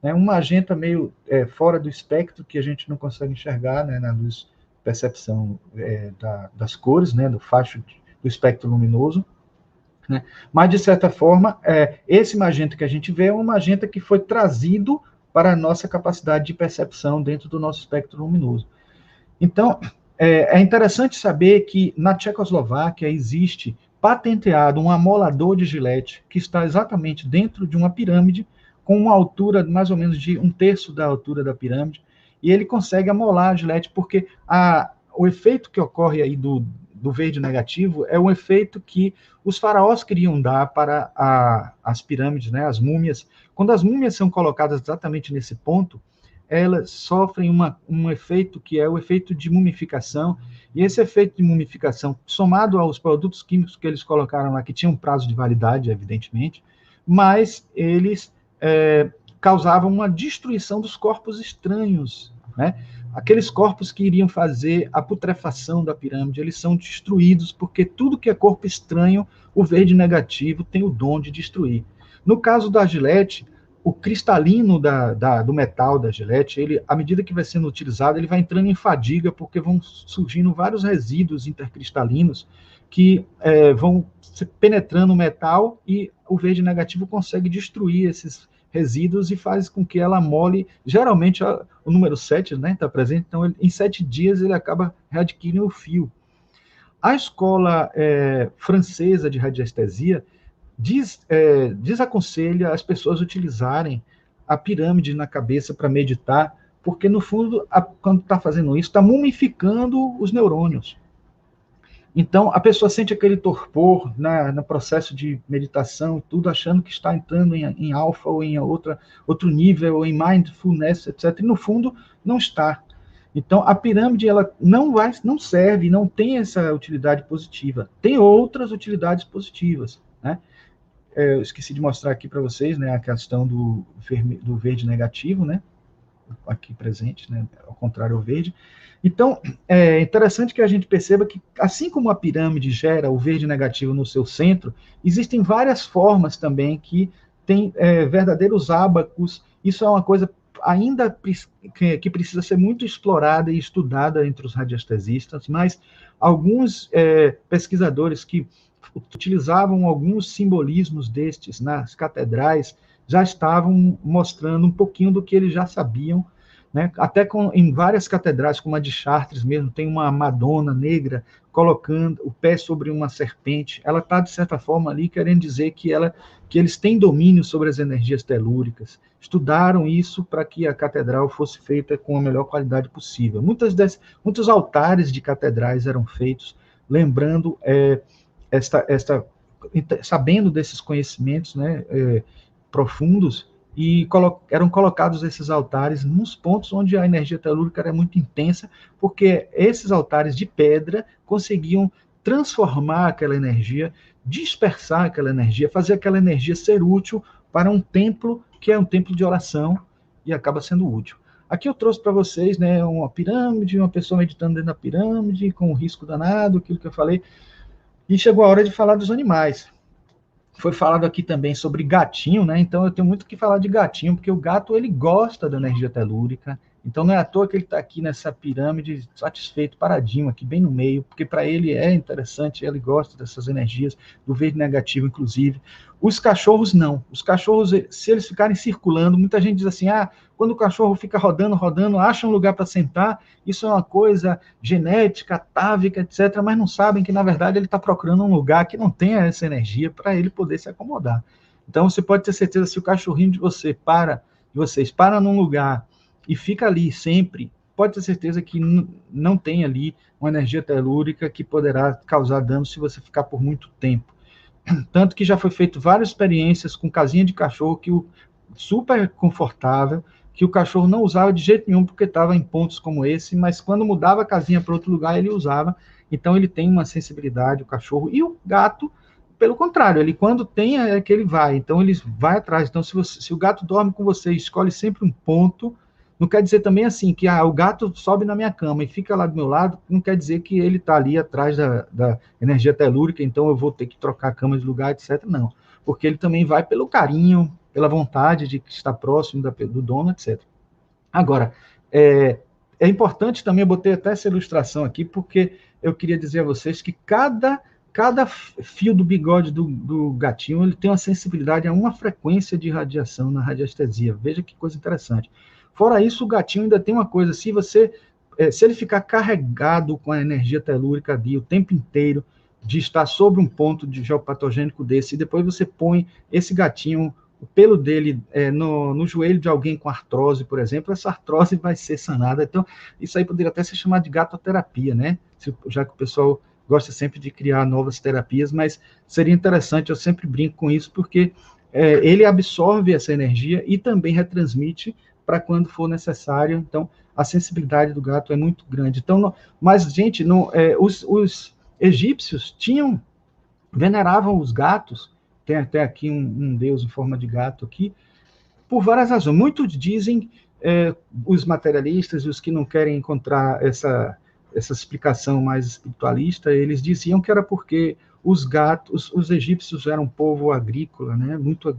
né? Um magenta meio fora do espectro, que a gente não consegue enxergar, né, na luz percepção das cores, né, do facho do espectro luminoso. Né? Mas, de certa forma, esse magenta que a gente vê é um magenta que foi trazido para a nossa capacidade de percepção dentro do nosso espectro luminoso. Então, é interessante saber que na Tchecoslováquia existe patenteado um amolador de Gillette que está exatamente dentro de uma pirâmide com uma altura mais ou menos de 1/3 da altura da pirâmide, e ele consegue amolar a Gillette porque o efeito que ocorre aí do verde negativo é um efeito que os faraós queriam dar para as pirâmides, né, as múmias. Quando as múmias são colocadas exatamente nesse ponto, elas sofrem um efeito que é o efeito de mumificação, e esse efeito de mumificação, somado aos produtos químicos que eles colocaram lá, que tinham prazo de validade, evidentemente, mas eles causavam uma destruição dos corpos estranhos, né? Aqueles corpos que iriam fazer a putrefação da pirâmide, eles são destruídos, porque tudo que é corpo estranho, o verde negativo tem o dom de destruir. No caso da Gillette, o cristalino do metal da Gillette, ele, à medida que vai sendo utilizado, ele vai entrando em fadiga, porque vão surgindo vários resíduos intercristalinos que vão penetrando o metal, e o verde negativo consegue destruir esses resíduos e faz com que ela amole, geralmente o número 7, né, está presente, então em 7 dias ele acaba readquirindo o fio. A escola francesa de radiestesia desaconselha as pessoas utilizarem a pirâmide na cabeça para meditar, porque no fundo, quando está fazendo isso, está mumificando os neurônios. Então, a pessoa sente aquele torpor no processo de meditação, tudo achando que está entrando em alfa ou em outro nível, ou em mindfulness, etc. E, no fundo, não está. Então, a pirâmide ela não serve, não tem essa utilidade positiva. Tem outras utilidades positivas, né? Eu esqueci de mostrar aqui para vocês, né, a questão do verde negativo, né? Aqui presente, né? Ao contrário ao verde. Então, é interessante que a gente perceba que, assim como a pirâmide gera o verde negativo no seu centro, existem várias formas também que tem verdadeiros ábacos. Isso é uma coisa ainda que precisa ser muito explorada e estudada entre os radiestesistas, mas alguns pesquisadores que utilizavam alguns simbolismos destes nas catedrais já estavam mostrando um pouquinho do que eles já sabiam, né? Até em várias catedrais, como a de Chartres mesmo, tem uma Madonna negra colocando o pé sobre uma serpente. Ela está, de certa forma, ali querendo dizer que eles têm domínio sobre as energias telúricas. Estudaram isso para que a catedral fosse feita com a melhor qualidade possível. Muitos altares de catedrais eram feitos lembrando sabendo desses conhecimentos, né, profundos, e eram colocados esses altares nos pontos onde a energia telúrica era muito intensa, porque esses altares de pedra conseguiam transformar aquela energia, dispersar aquela energia, fazer aquela energia ser útil para um templo que é um templo de oração e acaba sendo útil. Aqui eu trouxe para vocês, né, uma pirâmide, uma pessoa meditando dentro da pirâmide, com um risco danado, aquilo que eu falei, e chegou a hora de falar dos animais. Foi falado aqui também sobre gatinho, né? Então eu tenho muito que falar de gatinho, porque o gato ele gosta da energia telúrica, Então não é à toa que ele está aqui nessa pirâmide, satisfeito, paradinho, aqui bem no meio, porque para ele é interessante, ele gosta dessas energias, do verde negativo, inclusive. Os cachorros não. Os cachorros, se eles ficarem circulando, muita gente diz assim, quando o cachorro fica rodando, rodando, acha um lugar para sentar, isso é uma coisa genética, atávica, etc., mas não sabem que, na verdade, ele está procurando um lugar que não tenha essa energia para ele poder se acomodar. Então, você pode ter certeza, se o cachorrinho de vocês para num lugar e fica ali sempre, pode ter certeza que não tem ali uma energia telúrica que poderá causar dano se você ficar por muito tempo. Tanto que já foi feito várias experiências com casinha de cachorro que super confortável, que o cachorro não usava de jeito nenhum porque estava em pontos como esse, mas quando mudava a casinha para outro lugar ele usava. Então ele tem uma sensibilidade, o cachorro, e o gato, pelo contrário, ele quando tem é que ele vai, então ele vai atrás. Então se o gato dorme com você, escolhe sempre um ponto. Não quer dizer também assim que o gato sobe na minha cama e fica lá do meu lado, não quer dizer que ele está ali atrás da energia telúrica, então eu vou ter que trocar a cama de lugar, etc. Não, porque ele também vai pelo carinho, pela vontade de estar próximo do dono, etc. Agora, é importante também, eu botei até essa ilustração aqui, porque eu queria dizer a vocês que cada fio do bigode do gatinho ele tem uma sensibilidade a uma frequência de radiação na radiestesia. Veja que coisa interessante. Fora isso, o gatinho ainda tem uma coisa, se ele ficar carregado com a energia telúrica ali o tempo inteiro, de estar sobre um ponto de geopatogênico desse, e depois você põe esse gatinho, o pelo dele no joelho de alguém com artrose, por exemplo, essa artrose vai ser sanada. Então, isso aí poderia até ser chamado de gatoterapia, né? Já que o pessoal gosta sempre de criar novas terapias, mas seria interessante, eu sempre brinco com isso, porque ele absorve essa energia e também retransmite para quando for necessário. Então, a sensibilidade do gato é muito grande. Então, mas, gente, os egípcios veneravam os gatos, tem até aqui um deus em forma de gato aqui, por várias razões. Muitos dizem, os materialistas e os que não querem encontrar essa explicação mais espiritualista, eles diziam que era porque os egípcios eram um povo agrícola, né, muito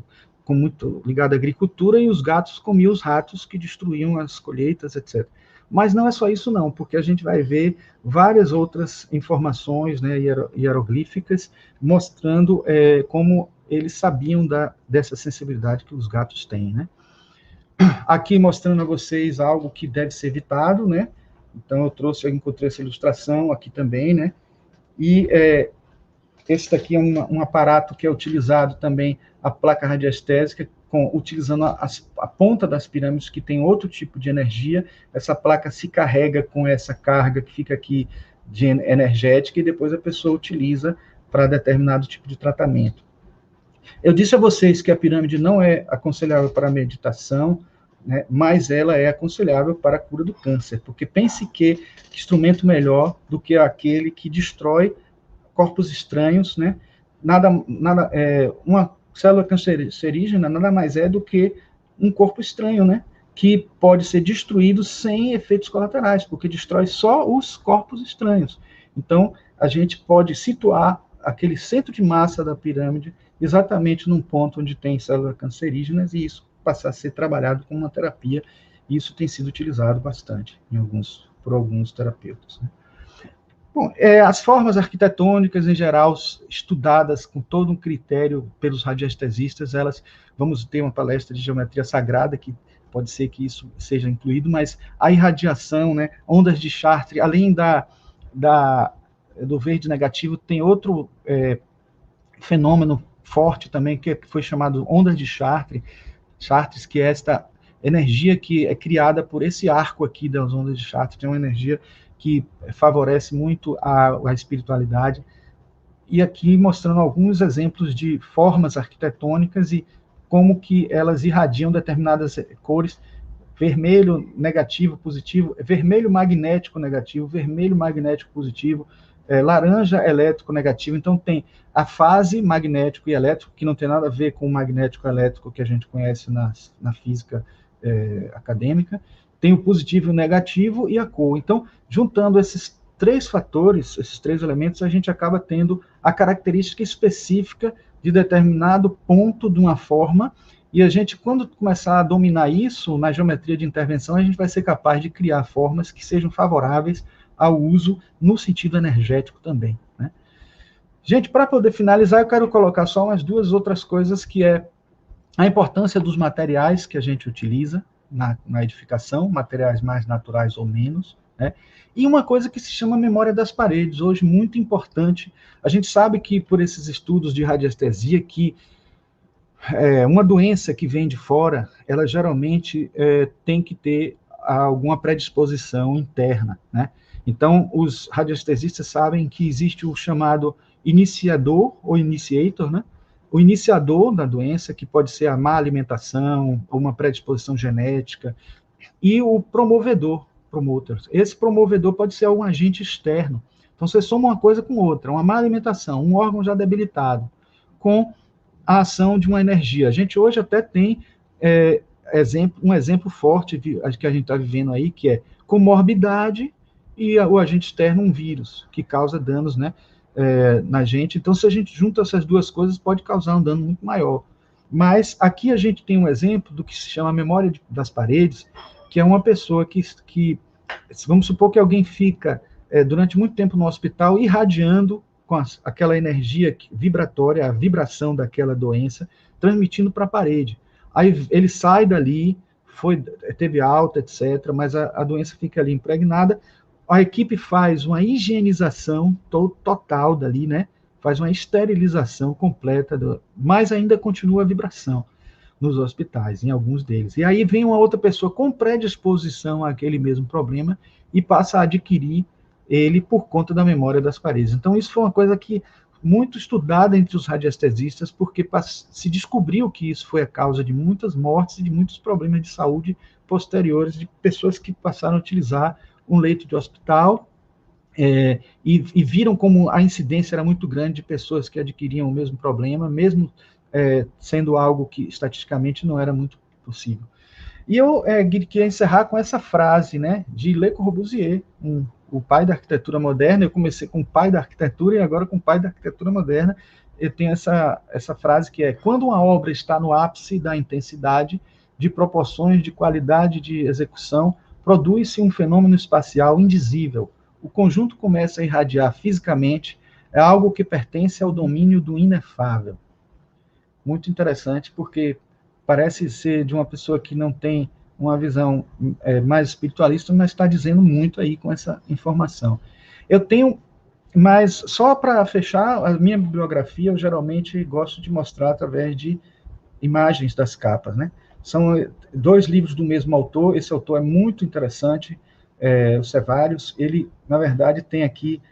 ligado à agricultura, e os gatos comiam os ratos que destruíam as colheitas, etc. Mas não é só isso não, porque a gente vai ver várias outras informações, né, hieroglíficas, mostrando como eles sabiam dessa sensibilidade que os gatos têm, né? Aqui mostrando a vocês algo que deve ser evitado, né? Então eu encontrei essa ilustração aqui também, né? E esse daqui é um aparato que é utilizado também, a placa radiestésica, utilizando a ponta das pirâmides, que tem outro tipo de energia. Essa placa se carrega com essa carga que fica aqui de energética, e depois a pessoa utiliza para determinado tipo de tratamento. Eu disse a vocês que a pirâmide não é aconselhável para meditação, né, mas ela é aconselhável para a cura do câncer, porque pense que instrumento melhor do que aquele que destrói corpos estranhos, né? Uma célula cancerígena nada mais é do que um corpo estranho, né? Que pode ser destruído sem efeitos colaterais, porque destrói só os corpos estranhos. Então, a gente pode situar aquele centro de massa da pirâmide exatamente num ponto onde tem células cancerígenas, e isso passar a ser trabalhado com uma terapia, e isso tem sido utilizado bastante por alguns terapeutas, né? Bom, as formas arquitetônicas, em geral, estudadas com todo um critério pelos radiestesistas, vamos ter uma palestra de geometria sagrada, que pode ser que isso seja incluído, mas a irradiação, né, ondas de Chartres, além do verde negativo, tem outro fenômeno forte também, que foi chamado ondas de Chartres, que é esta energia que é criada por esse arco aqui das ondas de Chartres, tem uma energia que favorece muito a espiritualidade, e aqui mostrando alguns exemplos de formas arquitetônicas e como que elas irradiam determinadas cores: vermelho negativo, positivo, vermelho magnético negativo, vermelho magnético positivo, laranja elétrico negativo. Então tem a fase magnético e elétrico, que não tem nada a ver com o magnético elétrico que a gente conhece na física acadêmica. Tem o positivo e o negativo, e a cor. Então, juntando esses três fatores, esses três elementos, a gente acaba tendo a característica específica de determinado ponto de uma forma, E a gente, quando começar a dominar isso na geometria de intervenção, a gente vai ser capaz de criar formas que sejam favoráveis ao uso no sentido energético também, né? Gente, para poder finalizar, eu quero colocar só umas duas outras coisas, que é a importância dos materiais que a gente utiliza na edificação, materiais mais naturais ou menos, né? E uma coisa que se chama memória das paredes, hoje muito importante. A gente sabe que, por esses estudos de radiestesia, que uma doença que vem de fora, ela geralmente tem que ter alguma predisposição interna, né? Então, os radiestesistas sabem que existe o chamado iniciador ou initiator, né? O iniciador da doença, que pode ser a má alimentação, ou uma predisposição genética, e o promovedor, promoter. Esse promovedor pode ser um agente externo. Então, você soma uma coisa com outra, uma má alimentação, um órgão já debilitado, com a ação de uma energia. A gente hoje até tem um exemplo forte que a gente está vivendo aí, que é comorbidade e o agente externo, um vírus, que causa danos, né, na gente. Então, se a gente junta essas duas coisas, pode causar um dano muito maior. Mas aqui a gente tem um exemplo do que se chama memória das paredes, que é uma pessoa que vamos supor que alguém fica durante muito tempo no hospital irradiando com aquela energia vibratória, a vibração daquela doença, transmitindo para a parede. Aí ele sai dali, teve alta, etc., mas a doença fica ali impregnada. A equipe faz uma higienização total dali, né? Faz uma esterilização completa, mas ainda continua a vibração nos hospitais, em alguns deles. E aí vem uma outra pessoa com predisposição àquele mesmo problema e passa a adquirir ele por conta da memória das paredes. Então, isso foi uma coisa que muito estudada entre os radiestesistas, porque se descobriu que isso foi a causa de muitas mortes e de muitos problemas de saúde posteriores de pessoas que passaram a utilizar um leito de hospital e viram como a incidência era muito grande de pessoas que adquiriam o mesmo problema, mesmo sendo algo que estatisticamente não era muito possível. E eu queria encerrar com essa frase, né, de Le Corbusier, o pai da arquitetura moderna. Eu comecei com o pai da arquitetura e agora com o pai da arquitetura moderna. Eu tenho essa frase que é: quando uma obra está no ápice da intensidade, de proporções, de qualidade de execução, produz-se um fenômeno espacial indizível. O conjunto começa a irradiar fisicamente, é algo que pertence ao domínio do inefável. Muito interessante, porque parece ser de uma pessoa que não tem uma visão mais espiritualista, mas está dizendo muito aí com essa informação. Eu tenho, mas só para fechar, a minha bibliografia eu geralmente gosto de mostrar através de imagens das capas, né? São 2 livros do mesmo autor. Esse autor é muito interessante, o Cevários. Ele, na verdade, tem aqui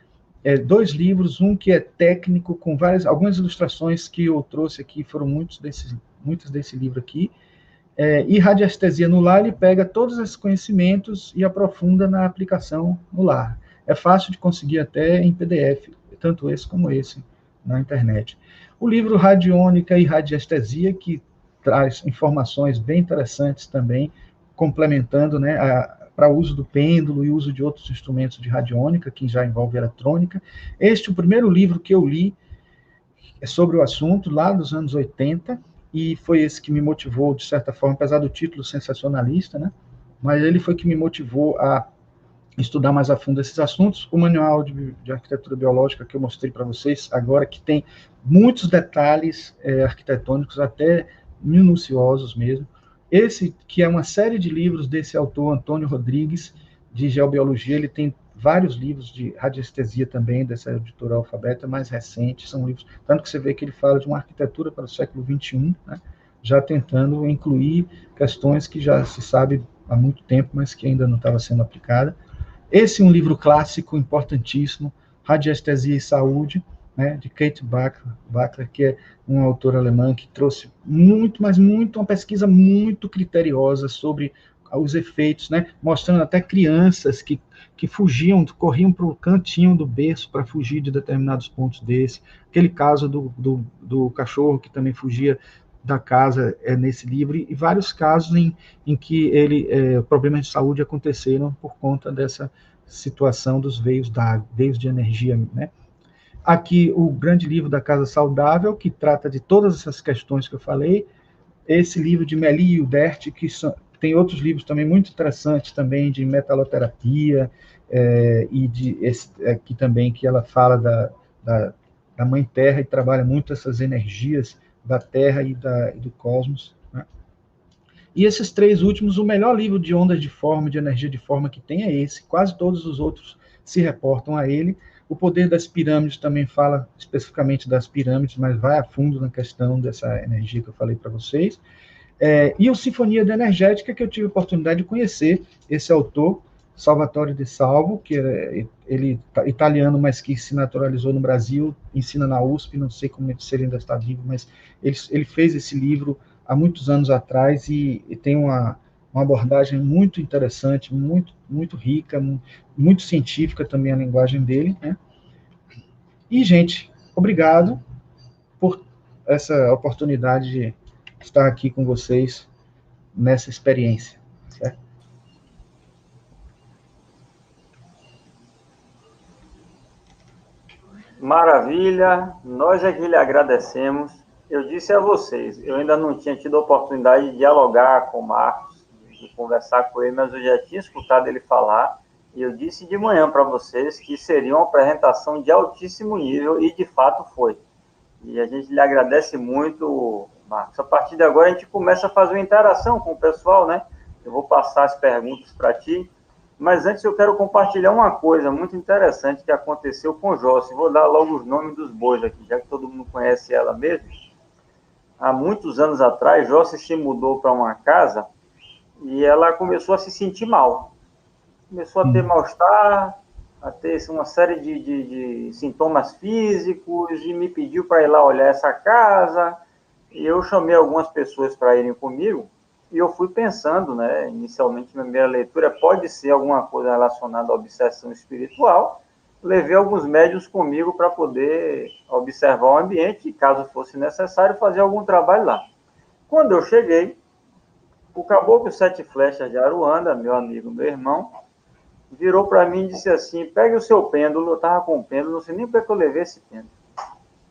2 livros, um que é técnico, com algumas ilustrações que eu trouxe aqui, foram muitos desse livro aqui, e Radiestesia no Lar, ele pega todos esses conhecimentos e aprofunda na aplicação no lar. É fácil de conseguir até em PDF, tanto esse como esse, na internet. O livro Radiônica e Radiestesia, que traz informações bem interessantes também, complementando, né, para uso do pêndulo e uso de outros instrumentos de radiônica, que já envolve eletrônica. O primeiro livro que eu li é sobre o assunto, lá dos anos 80, e foi esse que me motivou, de certa forma, apesar do título sensacionalista, né? Mas ele foi que me motivou a estudar mais a fundo esses assuntos. O manual de arquitetura biológica que eu mostrei para vocês agora, que tem muitos detalhes arquitetônicos, até minuciosos mesmo. Esse, que é uma série de livros desse autor, Antônio Rodrigues, de geobiologia, ele tem vários livros de radiestesia também, dessa editora Alfabeta, mais recentes, são livros, tanto que você vê que ele fala de uma arquitetura para o século XXI, né, já tentando incluir questões que já se sabe há muito tempo, mas que ainda não estava sendo aplicada. Esse é um livro clássico, importantíssimo, Radiestesia e Saúde, né, de Kate Bachler, que é uma autora alemã que trouxe uma pesquisa muito criteriosa sobre os efeitos, né, mostrando até crianças que corriam para o cantinho do berço para fugir de determinados pontos desse. Aquele caso do cachorro que também fugia da casa nesse livro, e vários casos em que problemas de saúde aconteceram por conta dessa situação dos veios de energia, né? Aqui o grande livro da Casa Saudável, que trata de todas essas questões que eu falei. esse livro de Meli e Udert, tem outros livros também muito interessantes também de metaloterapia, aqui também que ela fala da Mãe Terra e trabalha muito essas energias da Terra e do cosmos, né? E esses três últimos, o melhor livro de ondas de forma, de energia de forma que tem é esse, quase todos os outros se reportam a ele. O Poder das Pirâmides também fala especificamente das pirâmides, mas vai a fundo na questão dessa energia que eu falei para vocês. E o Sinfonia da Energética, que eu tive a oportunidade de conhecer esse autor, Salvatore De Salvo, que ele italiano, mas que se naturalizou no Brasil, ensina na USP, não sei como se ele ainda está vivo, mas ele fez esse livro há muitos anos atrás e tem uma abordagem muito interessante, muito, muito rica, muito científica também a linguagem dele, né? E, gente, obrigado por essa oportunidade de estar aqui com vocês nessa experiência, certo? Maravilha, nós é que lhe agradecemos. Eu disse a vocês, eu ainda não tinha tido a oportunidade de dialogar com o Marcos, de conversar com ele, mas eu já tinha escutado ele falar, e eu disse de manhã para vocês que seria uma apresentação de altíssimo nível, e de fato foi. E a gente lhe agradece muito, Marcos. A partir de agora a gente começa a fazer uma interação com o pessoal, né? Eu vou passar as perguntas para ti, mas antes eu quero compartilhar uma coisa muito interessante que aconteceu com Joyce. Vou dar logo os nomes dos bois aqui, já que todo mundo conhece ela mesmo. Há muitos anos atrás, Joyce se mudou para uma casa e ela começou a se sentir mal. Começou a ter mal-estar, a ter uma série de sintomas físicos e me pediu para ir lá olhar essa casa. E eu chamei algumas pessoas para irem comigo. E eu fui pensando, né, inicialmente na minha leitura, pode ser alguma coisa relacionada à obsessão espiritual. Levei alguns médiuns comigo para poder observar o ambiente e, caso fosse necessário, fazer algum trabalho lá. Quando eu cheguei, o Caboclo Sete Flechas de Aruanda, meu amigo, meu irmão, virou para mim e disse assim, pegue o seu pêndulo, eu estava com o pêndulo, não sei nem para que eu levei esse pêndulo,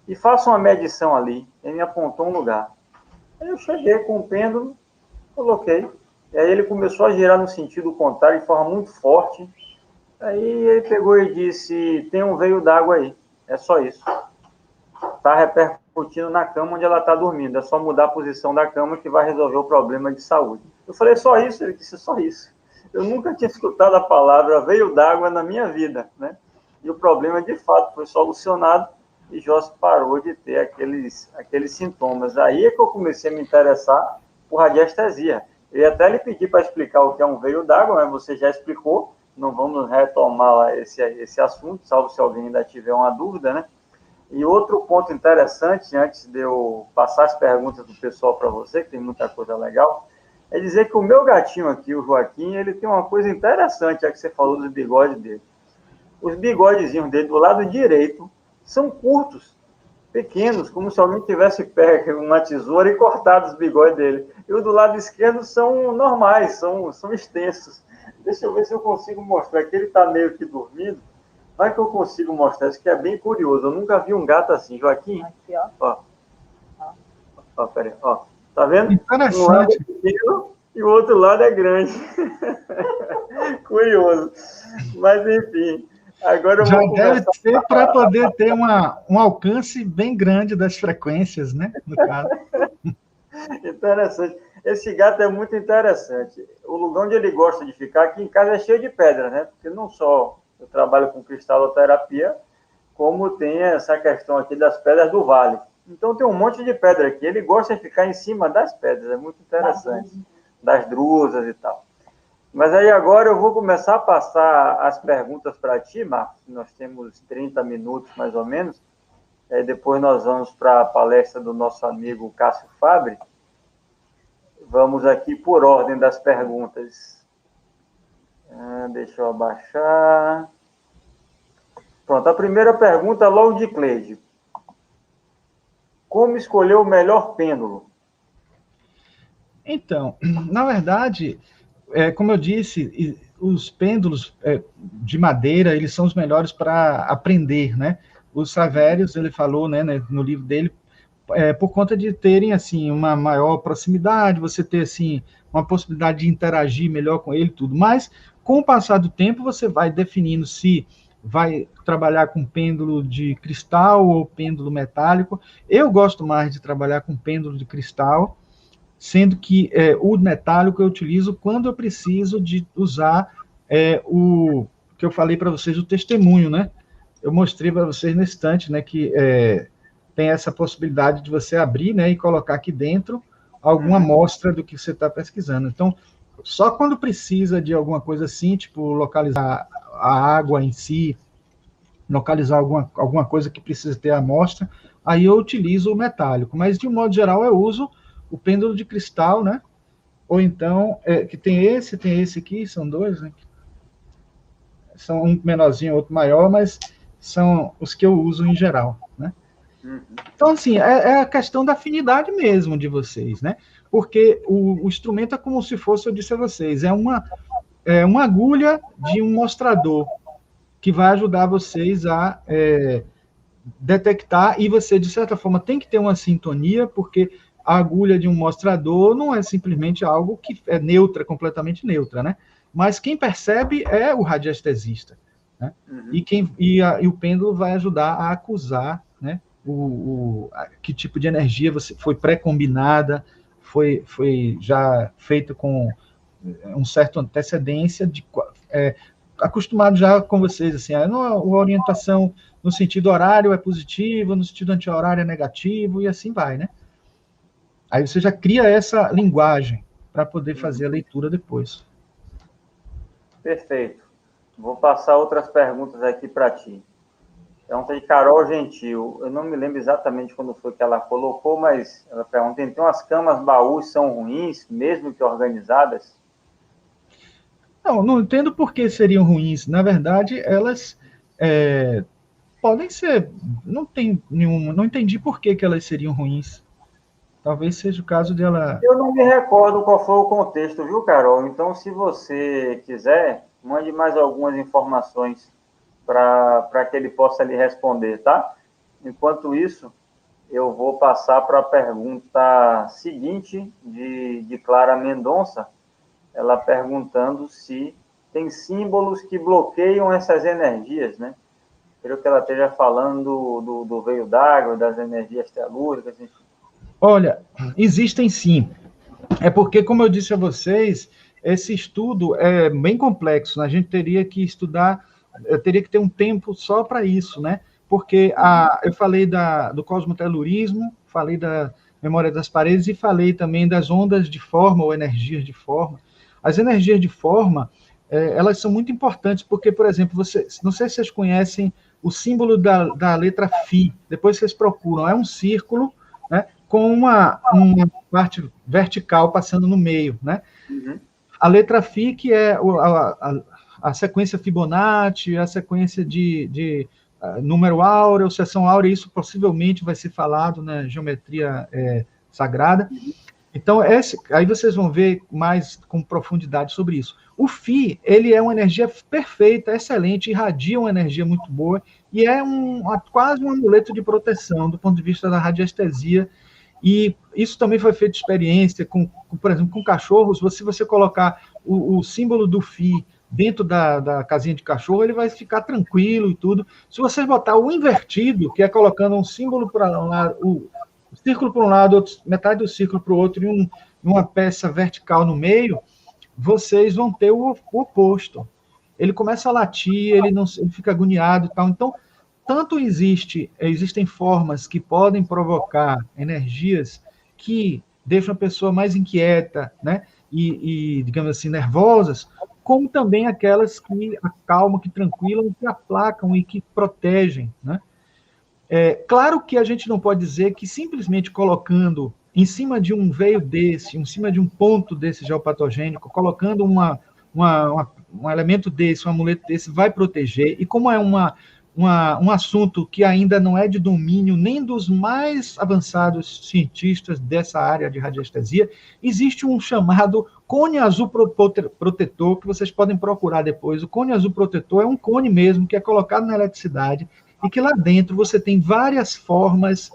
e faça uma medição ali. Ele me apontou um lugar. Aí eu cheguei com o pêndulo, coloquei. E aí ele começou a girar no sentido contrário, de forma muito forte. Aí ele pegou e disse, tem um veio d'água aí. É só isso. Está repercutindo na cama onde ela está dormindo. É só mudar a posição da cama que vai resolver o problema de saúde. Eu falei, só isso? Ele disse, só isso. Eu nunca tinha escutado a palavra veio d'água na minha vida, né? E o problema, de fato, foi solucionado e Joyce parou de ter aqueles sintomas. Aí é que eu comecei a me interessar por radiestesia. Eu ia até lhe pedir para explicar o que é um veio d'água, mas você já explicou, não vamos retomar esse assunto, salvo se alguém ainda tiver uma dúvida, né? E outro ponto interessante, antes de eu passar as perguntas do pessoal para você, que tem muita coisa legal, é dizer que o meu gatinho aqui, o Joaquim, ele tem uma coisa interessante, já que você falou dos bigodes dele. Os bigodezinhos dele do lado direito são curtos, pequenos, como se alguém tivesse pego uma tesoura e cortado os bigodes dele. E o do lado esquerdo são normais, são extensos. Deixa eu ver se eu consigo mostrar, que ele está meio que dormindo. Vai que eu consigo mostrar, isso que é bem curioso. Eu nunca vi um gato assim, Joaquim. Aqui, ó. Ó, peraí, ó. Tá vendo? Interessante. Um lado é pequeno e o outro lado é grande. Curioso. Mas, enfim. Agora eu já vou deve ser para poder ter um alcance bem grande das frequências, né? No caso. Interessante. Esse gato é muito interessante. O lugar onde ele gosta de ficar, aqui em casa, é cheio de pedra, né? Porque não só eu trabalho com cristaloterapia, como tem essa questão aqui das pedras do vale. Então tem um monte de pedra aqui. Ele gosta de ficar em cima das pedras, é muito interessante. Das drusas e tal. Mas aí agora eu vou começar a passar as perguntas para ti, Marcos. Nós temos 30 minutos mais ou menos. Aí depois nós vamos para a palestra do nosso amigo Cássio Fabre. Vamos aqui por ordem das perguntas. Deixa eu abaixar. Pronto, a primeira pergunta logo de Cleide. Como escolher o melhor pêndulo? Então, na verdade, como eu disse, os pêndulos de madeira, eles são os melhores para aprender, né? O Savérius, ele falou, né, no livro dele, por conta de terem, assim, uma maior proximidade, você ter, assim, uma possibilidade de interagir melhor com ele e tudo. Mas, com o passar do tempo, você vai definindo se vai trabalhar com pêndulo de cristal ou pêndulo metálico. Eu gosto mais de trabalhar com pêndulo de cristal, sendo que o metálico eu utilizo quando eu preciso de usar o que eu falei para vocês, o testemunho, né? Eu mostrei para vocês no instante, né, que tem essa possibilidade de você abrir, né, e colocar aqui dentro alguma amostra do que você está pesquisando. Então, só quando precisa de alguma coisa assim, tipo localizar a água em si, localizar alguma coisa que precisa ter a amostra, aí eu utilizo o metálico. Mas, de um modo geral, eu uso o pêndulo de cristal, né? Ou então, que tem esse aqui, são dois, né? São um menorzinho, outro maior, mas são os que eu uso em geral, né? Então, assim, é a questão da afinidade mesmo de vocês, né? Porque o instrumento é como se fosse, eu disse a vocês, é uma agulha de um mostrador que vai ajudar vocês a detectar, e você, de certa forma, tem que ter uma sintonia, porque a agulha de um mostrador não é simplesmente algo que é neutra, completamente neutra, né? Mas quem percebe é o radiestesista, né? E o pêndulo vai ajudar a acusar, né, que tipo de energia você foi pré-combinada, foi já feito com um certo antecedência, acostumado já com vocês, assim, a orientação no sentido horário é positivo, no sentido anti-horário é negativo, e assim vai, né? Aí você já cria essa linguagem para poder fazer a leitura depois. Perfeito. Vou passar outras perguntas aqui para ti. Pergunta de Carol Gentil. Eu não me lembro exatamente quando foi que ela colocou, mas ela pergunta: então as camas baús são ruins, mesmo que organizadas? Não entendo por que seriam ruins. Na verdade, elas podem ser. Não entendi por que elas seriam ruins. Talvez seja o caso dela. Eu não me recordo qual foi o contexto, viu, Carol? Então, se você quiser, mande mais algumas informações para que ele possa lhe responder, tá? Enquanto isso, eu vou passar para a pergunta seguinte de Clara Mendonça, ela perguntando se tem símbolos que bloqueiam essas energias, né? Espero que ela esteja falando do veio d'água, das energias telúricas, enfim. Olha, existem sim. É porque, como eu disse a vocês, esse estudo é bem complexo, né? A gente teria que estudar, teria que ter um tempo só para isso, né? Porque eu falei do cosmotelurismo, falei da memória das paredes e falei também das ondas de forma ou energias de forma. As energias de forma, elas são muito importantes porque, por exemplo, não sei se vocês conhecem o símbolo da letra Φ, depois vocês procuram, é um círculo, né, com uma parte vertical passando no meio, né? A letra Φ, que é a sequência Fibonacci, a sequência de número áureo, seção áurea, isso possivelmente vai ser falado na geometria sagrada. Então, aí vocês vão ver mais com profundidade sobre isso. O Φ, ele é uma energia perfeita, excelente, irradia uma energia muito boa, e é quase um amuleto de proteção do ponto de vista da radiestesia. E isso também foi feito experiência, por exemplo, com cachorros. Se você colocar o símbolo do Φ dentro da casinha de cachorro, ele vai ficar tranquilo e tudo. Se você botar o invertido, que é colocando um símbolo para um lado, o círculo para um lado, metade do círculo para o outro, e uma peça vertical no meio, vocês vão ter o oposto. Ele começa a latir, ele fica agoniado e tal. Então, tanto existem formas que podem provocar energias que deixam a pessoa mais inquieta, né? E digamos assim, nervosas, como também aquelas que acalmam, que tranquilam, que aplacam e que protegem, né? Claro que a gente não pode dizer que simplesmente colocando em cima de um veio desse, em cima de um ponto desse geopatogênico, colocando um elemento desse, um amuleto desse, vai proteger. E como é um assunto que ainda não é de domínio nem dos mais avançados cientistas dessa área de radiestesia, existe um chamado cone azul protetor, que vocês podem procurar depois. O cone azul protetor é um cone mesmo, que é colocado na eletricidade, e que lá dentro você tem várias formas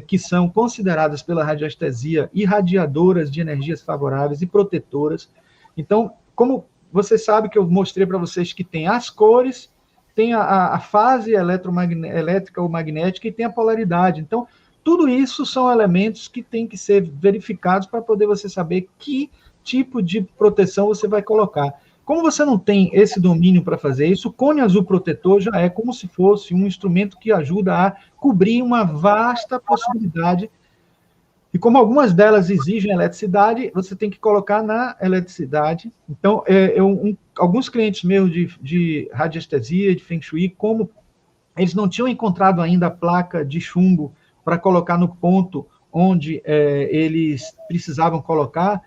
que são consideradas pela radiestesia irradiadoras de energias favoráveis e protetoras. Então, como você sabe que eu mostrei para vocês que tem as cores, tem a fase elétrica ou magnética e tem a polaridade. Então, tudo isso são elementos que têm que ser verificados para poder você saber que tipo de proteção você vai colocar. Como você não tem esse domínio para fazer isso, o cone azul protetor já é como se fosse um instrumento que ajuda a cobrir uma vasta possibilidade. E como algumas delas exigem eletricidade, você tem que colocar na eletricidade. Então, alguns clientes meus de radiestesia, de Feng Shui, como eles não tinham encontrado ainda a placa de chumbo para colocar no ponto onde eles precisavam colocar,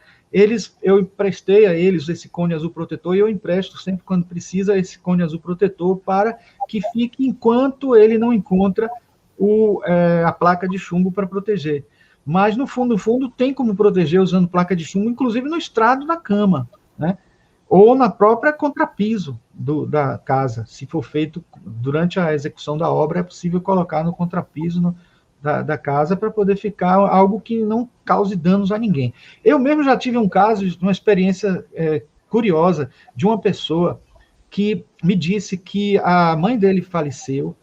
eu emprestei a eles esse cone azul protetor e eu empresto sempre quando precisa esse cone azul protetor para que fique enquanto ele não encontra a placa de chumbo para proteger. Mas, no fundo, tem como proteger usando placa de chumbo, inclusive no estrado da cama, né? Ou na própria contrapiso da casa. Se for feito durante a execução da obra, é possível colocar no contrapiso da casa para poder ficar algo que não cause danos a ninguém. Eu mesmo já tive um caso, uma experiência curiosa, de uma pessoa que me disse que a mãe dele faleceu,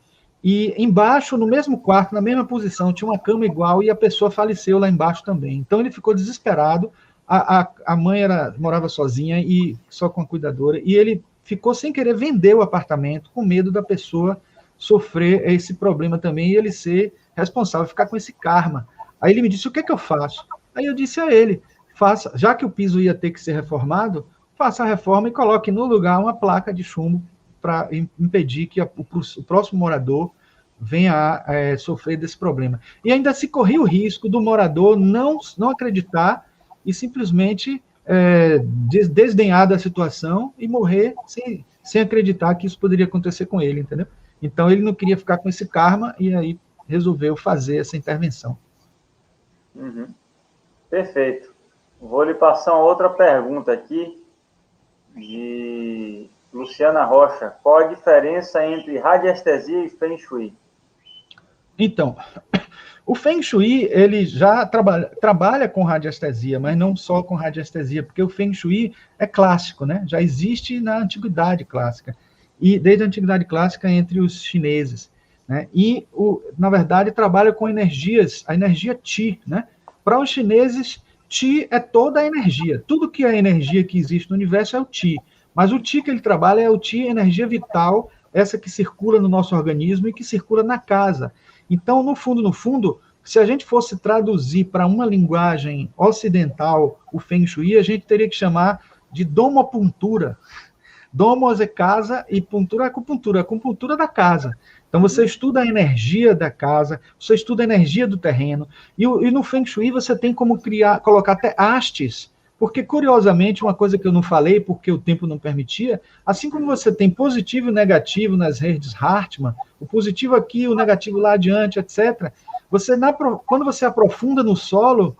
e embaixo, no mesmo quarto, na mesma posição, tinha uma cama igual e a pessoa faleceu lá embaixo também. Então ele ficou desesperado, a mãe morava sozinha e só com a cuidadora, e ele ficou sem querer vender o apartamento, com medo da pessoa sofrer esse problema também e ele ser responsável, ficar com esse karma. Aí ele me disse, o que é que eu faço? Aí eu disse a ele, já que o piso ia ter que ser reformado, faça a reforma e coloque no lugar uma placa de chumbo para impedir que o próximo morador venha a sofrer desse problema. E ainda se corria o risco do morador não acreditar e simplesmente desdenhar da situação e morrer sem acreditar que isso poderia acontecer com ele, entendeu? Então, ele não queria ficar com esse karma e aí resolveu fazer essa intervenção. Uhum. Perfeito. Vou lhe passar uma outra pergunta aqui de Luciana Rocha. Qual a diferença entre radiestesia e Feng Shui? Então, o Feng Shui, ele já trabalha com radiestesia, mas não só com radiestesia, porque o Feng Shui é clássico, né? Já existe na Antiguidade Clássica, e desde a Antiguidade Clássica entre os chineses, né? E, na verdade, trabalha com energias, a energia Qi, né? Para os chineses, Qi é toda a energia, tudo que é energia que existe no universo é o Qi, mas o Qi que ele trabalha é o Qi, energia vital, essa que circula no nosso organismo e que circula na casa. Então, no fundo, se a gente fosse traduzir para uma linguagem ocidental o Feng Shui, a gente teria que chamar de domopuntura. Domos é casa e puntura é acupuntura, a acupuntura da casa. Então, você estuda a energia da casa, você estuda a energia do terreno, e no Feng Shui você tem como colocar até hastes, porque, curiosamente, uma coisa que eu não falei, porque o tempo não permitia, assim como você tem positivo e negativo nas redes Hartmann, o positivo aqui, o negativo lá adiante, etc., quando você aprofunda no solo,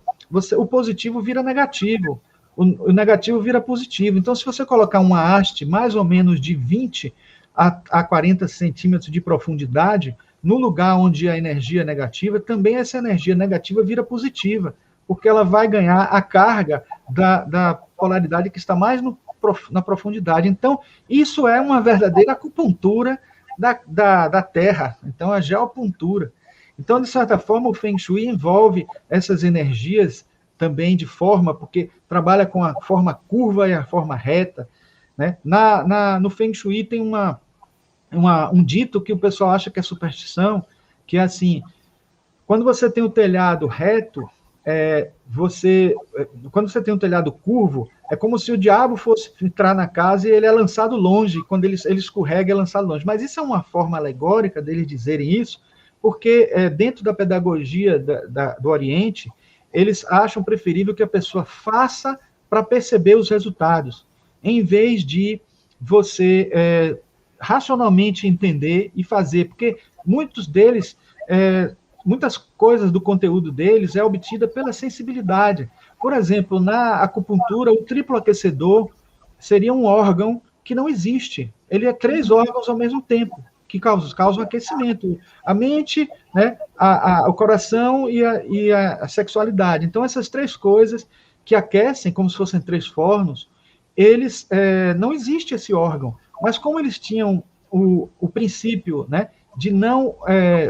o positivo vira negativo, o negativo vira positivo. Então, se você colocar uma haste mais ou menos de 20 a 40 centímetros de profundidade, no lugar onde a energia é negativa, também essa energia negativa vira positiva, porque ela vai ganhar a carga da polaridade que está mais na profundidade. Então, isso é uma verdadeira acupuntura da Terra, então a geopuntura. Então, de certa forma, o Feng Shui envolve essas energias também de forma, porque trabalha com a forma curva e a forma reta, né? No Feng Shui tem um dito que o pessoal acha que é superstição, que é assim, quando você tem o telhado reto, quando você tem um telhado curvo, é como se o diabo fosse entrar na casa e ele é lançado longe, quando ele escorrega, é lançado longe. Mas isso é uma forma alegórica deles dizerem isso, porque dentro da pedagogia do Oriente, eles acham preferível que a pessoa faça para perceber os resultados, em vez de você racionalmente entender e fazer, porque muitos deles... muitas coisas do conteúdo deles é obtida pela sensibilidade. Por exemplo, na acupuntura, o triplo aquecedor seria um órgão que não existe. Ele é 3 órgãos ao mesmo tempo. que causam aquecimento. A mente, né, o coração e a sexualidade. Então, essas três coisas que aquecem, como se fossem três fornos, eles, não existe esse órgão. Mas como eles tinham o princípio, né, de não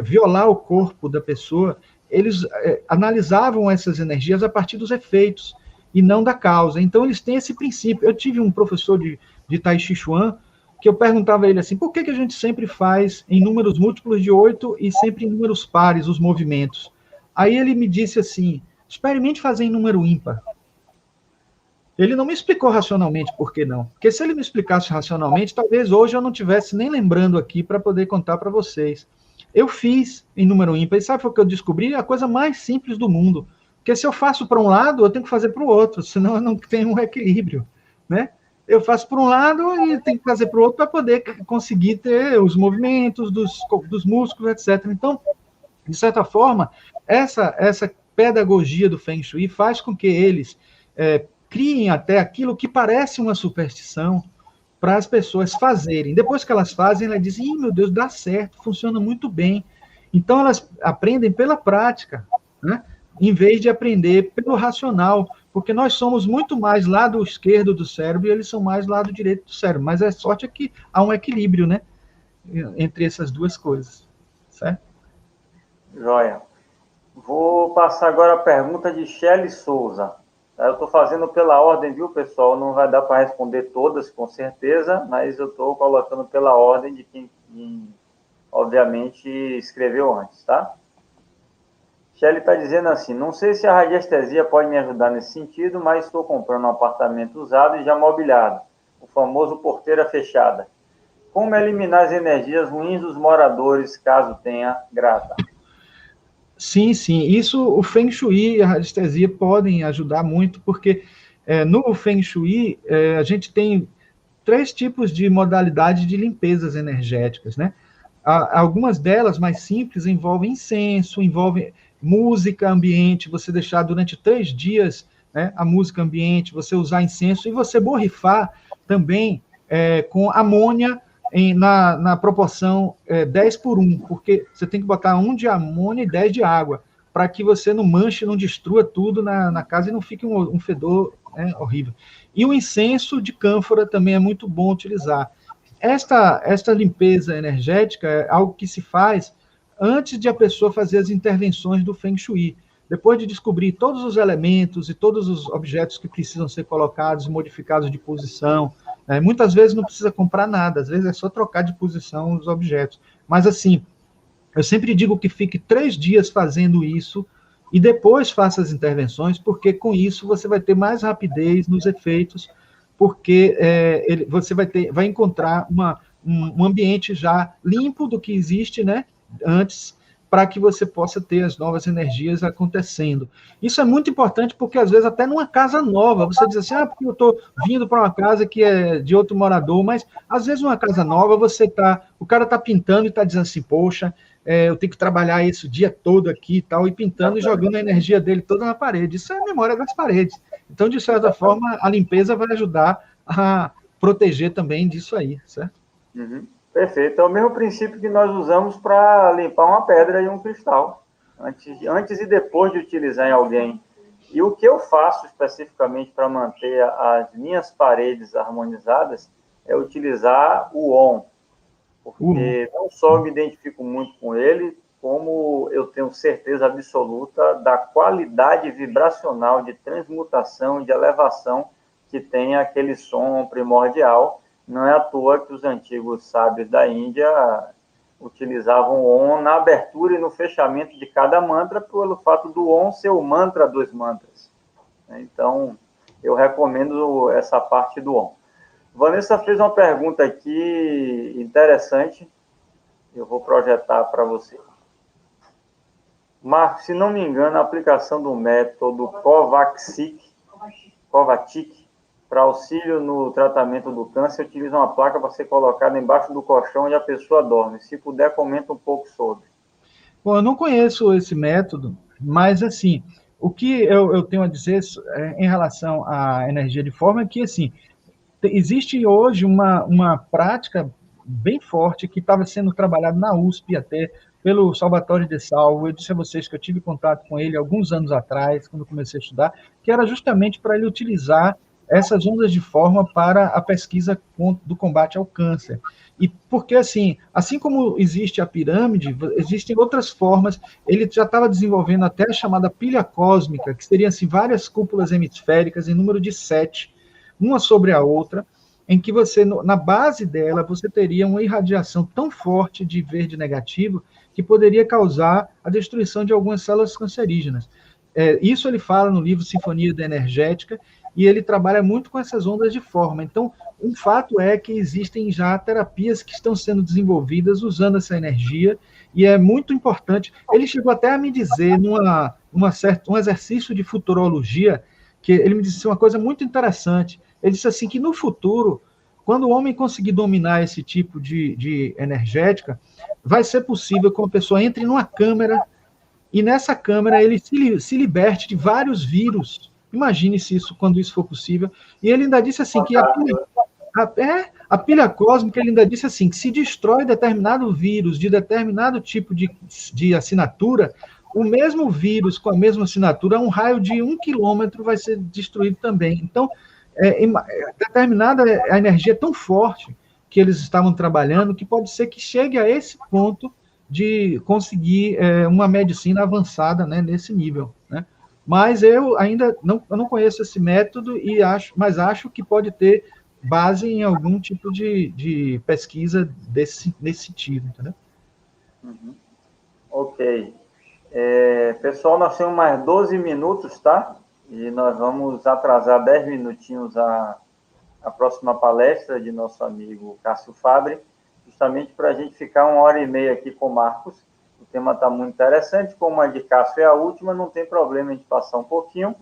violar o corpo da pessoa, eles analisavam essas energias a partir dos efeitos e não da causa. Então, eles têm esse princípio. Eu tive um professor de Tai Chi Chuan que eu perguntava a ele assim, por que a gente sempre faz em números múltiplos de 8 e sempre em números pares os movimentos? Aí ele me disse assim, experimente fazer em número ímpar. Ele não me explicou racionalmente por que não. Porque se ele me explicasse racionalmente, talvez hoje eu não tivesse nem lembrando aqui para poder contar para vocês. Eu fiz em número ímpar, e sabe o que eu descobri? A coisa mais simples do mundo. Porque se eu faço para um lado, eu tenho que fazer para o outro, senão eu não tenho um equilíbrio, né? Eu faço para um lado e tenho que fazer para o outro para poder conseguir ter os movimentos dos músculos, etc. Então, de certa forma, essa pedagogia do Feng Shui faz com que eles criem até aquilo que parece uma superstição para as pessoas fazerem. Depois que elas fazem, elas dizem, meu Deus, dá certo, funciona muito bem. Então, elas aprendem pela prática, né? Em vez de aprender pelo racional, porque nós somos muito mais lado esquerdo do cérebro e eles são mais lado direito do cérebro. Mas a sorte é que há um equilíbrio, né, entre essas duas coisas, certo? Joia. Vou passar agora a pergunta de Shelly Souza. Eu estou fazendo pela ordem, viu, pessoal? Não vai dar para responder todas, com certeza, mas eu estou colocando pela ordem de quem, obviamente, escreveu antes, tá? Shelly está dizendo assim, não sei se a radiestesia pode me ajudar nesse sentido, mas estou comprando um apartamento usado e já mobiliado, o famoso porteira fechada. Como eliminar as energias ruins dos moradores, caso tenha, grata? Sim, sim. Isso, o Feng Shui e a radiestesia podem ajudar muito, porque no Feng Shui a gente tem três tipos de modalidade de limpezas energéticas, né? Algumas delas, mais simples, envolvem incenso, envolvem música ambiente, você deixar durante 3 dias, né, a música ambiente, você usar incenso e você borrifar também com amônia na proporção 10 por 1, porque você tem que botar 1 de amônia e 10 de água, para que você não manche, não destrua tudo na casa e não fique um fedor horrível. E o incenso de cânfora também é muito bom utilizar. Esta limpeza energética é algo que se faz antes de a pessoa fazer as intervenções do Feng Shui. Depois de descobrir todos os elementos e todos os objetos que precisam ser colocados, modificados de posição, muitas vezes não precisa comprar nada, às vezes é só trocar de posição os objetos. Mas assim, eu sempre digo que fique 3 dias fazendo isso e depois faça as intervenções, porque com isso você vai ter mais rapidez nos efeitos, porque você vai encontrar um ambiente já limpo do que existe, né, antes, para que você possa ter as novas energias acontecendo. Isso é muito importante, porque às vezes até numa casa nova, você diz assim, porque eu estou vindo para uma casa que é de outro morador, mas às vezes numa casa nova, o cara está pintando e está dizendo assim, poxa, eu tenho que trabalhar isso o dia todo aqui e tal, e pintando e jogando a energia dele toda na parede. Isso é a memória das paredes. Então, de certa forma, a limpeza vai ajudar a proteger também disso aí, certo? Uhum. Perfeito. É o mesmo princípio que nós usamos para limpar uma pedra e um cristal, antes e depois de utilizar em alguém. E o que eu faço especificamente para manter as minhas paredes harmonizadas é utilizar o ON, porque não só eu me identifico muito com ele, como eu tenho certeza absoluta da qualidade vibracional de transmutação e de elevação que tem aquele som primordial. Não é à toa que os antigos sábios da Índia utilizavam o Om na abertura e no fechamento de cada mantra, pelo fato do Om ser o mantra dos mantras. Então, eu recomendo essa parte do Om. Vanessa fez uma pergunta aqui interessante, eu vou projetar para você. Marcos, se não me engano, a aplicação do método Kovacic para auxílio no tratamento do câncer, utiliza uma placa para ser colocada embaixo do colchão onde a pessoa dorme. Se puder, comenta um pouco sobre. Bom, eu não conheço esse método, mas, assim, o que eu tenho a dizer em relação à energia de forma é que, assim, existe hoje uma prática bem forte, que estava sendo trabalhado na USP até, pelo Salvatore De Salvo. Eu disse a vocês que eu tive contato com ele alguns anos atrás, quando eu comecei a estudar, que era justamente para ele utilizar essas ondas de forma para a pesquisa do combate ao câncer. E porque, assim como existe a pirâmide, existem outras formas. Ele já estava desenvolvendo até a chamada pilha cósmica, que seriam assim, várias cúpulas hemisféricas em número de 7, uma sobre a outra, em que você, na base dela, você teria uma irradiação tão forte de verde negativo que poderia causar a destruição de algumas células cancerígenas. Isso ele fala no livro Sinfonia da Energética, e ele trabalha muito com essas ondas de forma. Então, um fato é que existem já terapias que estão sendo desenvolvidas usando essa energia, e é muito importante. Ele chegou até a me dizer, um exercício de futurologia, que ele me disse uma coisa muito interessante. Ele disse assim que no futuro, quando o homem conseguir dominar esse tipo de energética, vai ser possível que uma pessoa entre numa câmera e nessa câmera ele se liberte de vários vírus. Imagine se isso, quando isso for possível. E ele ainda disse assim que a pilha cósmica, ele ainda disse assim, que se destrói determinado vírus de determinado tipo de assinatura, o mesmo vírus com a mesma assinatura, a um raio de 1 quilômetro vai ser destruído também. Então, determinada a energia é tão forte que eles estavam trabalhando que pode ser que chegue a esse ponto de conseguir uma medicina avançada, né, nesse nível, né? Mas eu ainda não conheço esse método, mas acho que pode ter base em algum tipo de pesquisa nesse sentido, entendeu? Uhum. Ok. Pessoal, nós temos mais 12 minutos, tá? E nós vamos atrasar 10 minutinhos a próxima palestra de nosso amigo Cássio Fabre, justamente para a gente ficar 1h30 aqui com o Marcos. O tema está muito interessante, como a de Cássio é a última, não tem problema a gente passar um pouquinho,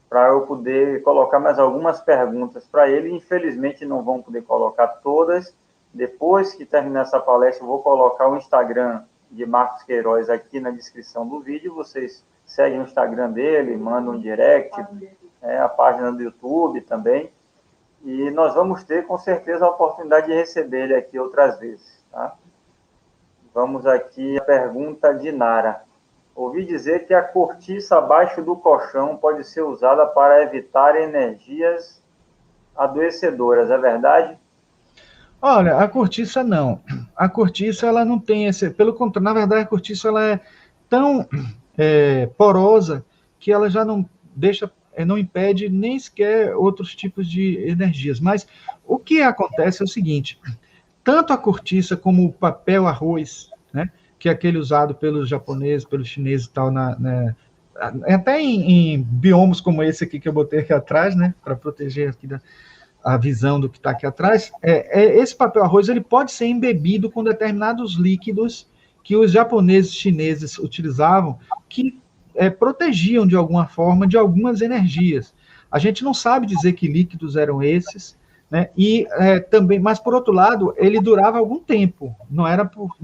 para eu poder colocar mais algumas perguntas para ele. Infelizmente, não vão poder colocar todas. Depois que terminar essa palestra, eu vou colocar o Instagram de Marcos Queiroz aqui na descrição do vídeo. Vocês seguem o Instagram dele, mandam um direct, a página do YouTube também. E nós vamos ter, com certeza, a oportunidade de receber ele aqui outras vezes, tá? Vamos aqui a pergunta de Nara. Ouvi dizer que a cortiça abaixo do colchão pode ser usada para evitar energias adoecedoras, é verdade? Olha, a cortiça não. A cortiça, ela não tem esse... Pelo contrário, na verdade, a cortiça ela é tão porosa que ela já não deixa, não impede nem sequer outros tipos de energias. Mas o que acontece é o seguinte, tanto a cortiça como o papel arroz, né, que é aquele usado pelos japoneses, pelos chineses e tal, até em biomas como esse aqui que eu botei aqui atrás, né, para proteger aqui a visão do que está aqui atrás, esse papel arroz ele pode ser embebido com determinados líquidos que os japoneses e chineses utilizavam, que protegiam de alguma forma de algumas energias. A gente não sabe dizer que líquidos eram esses, né? E também, mas por outro lado, ele durava algum tempo, não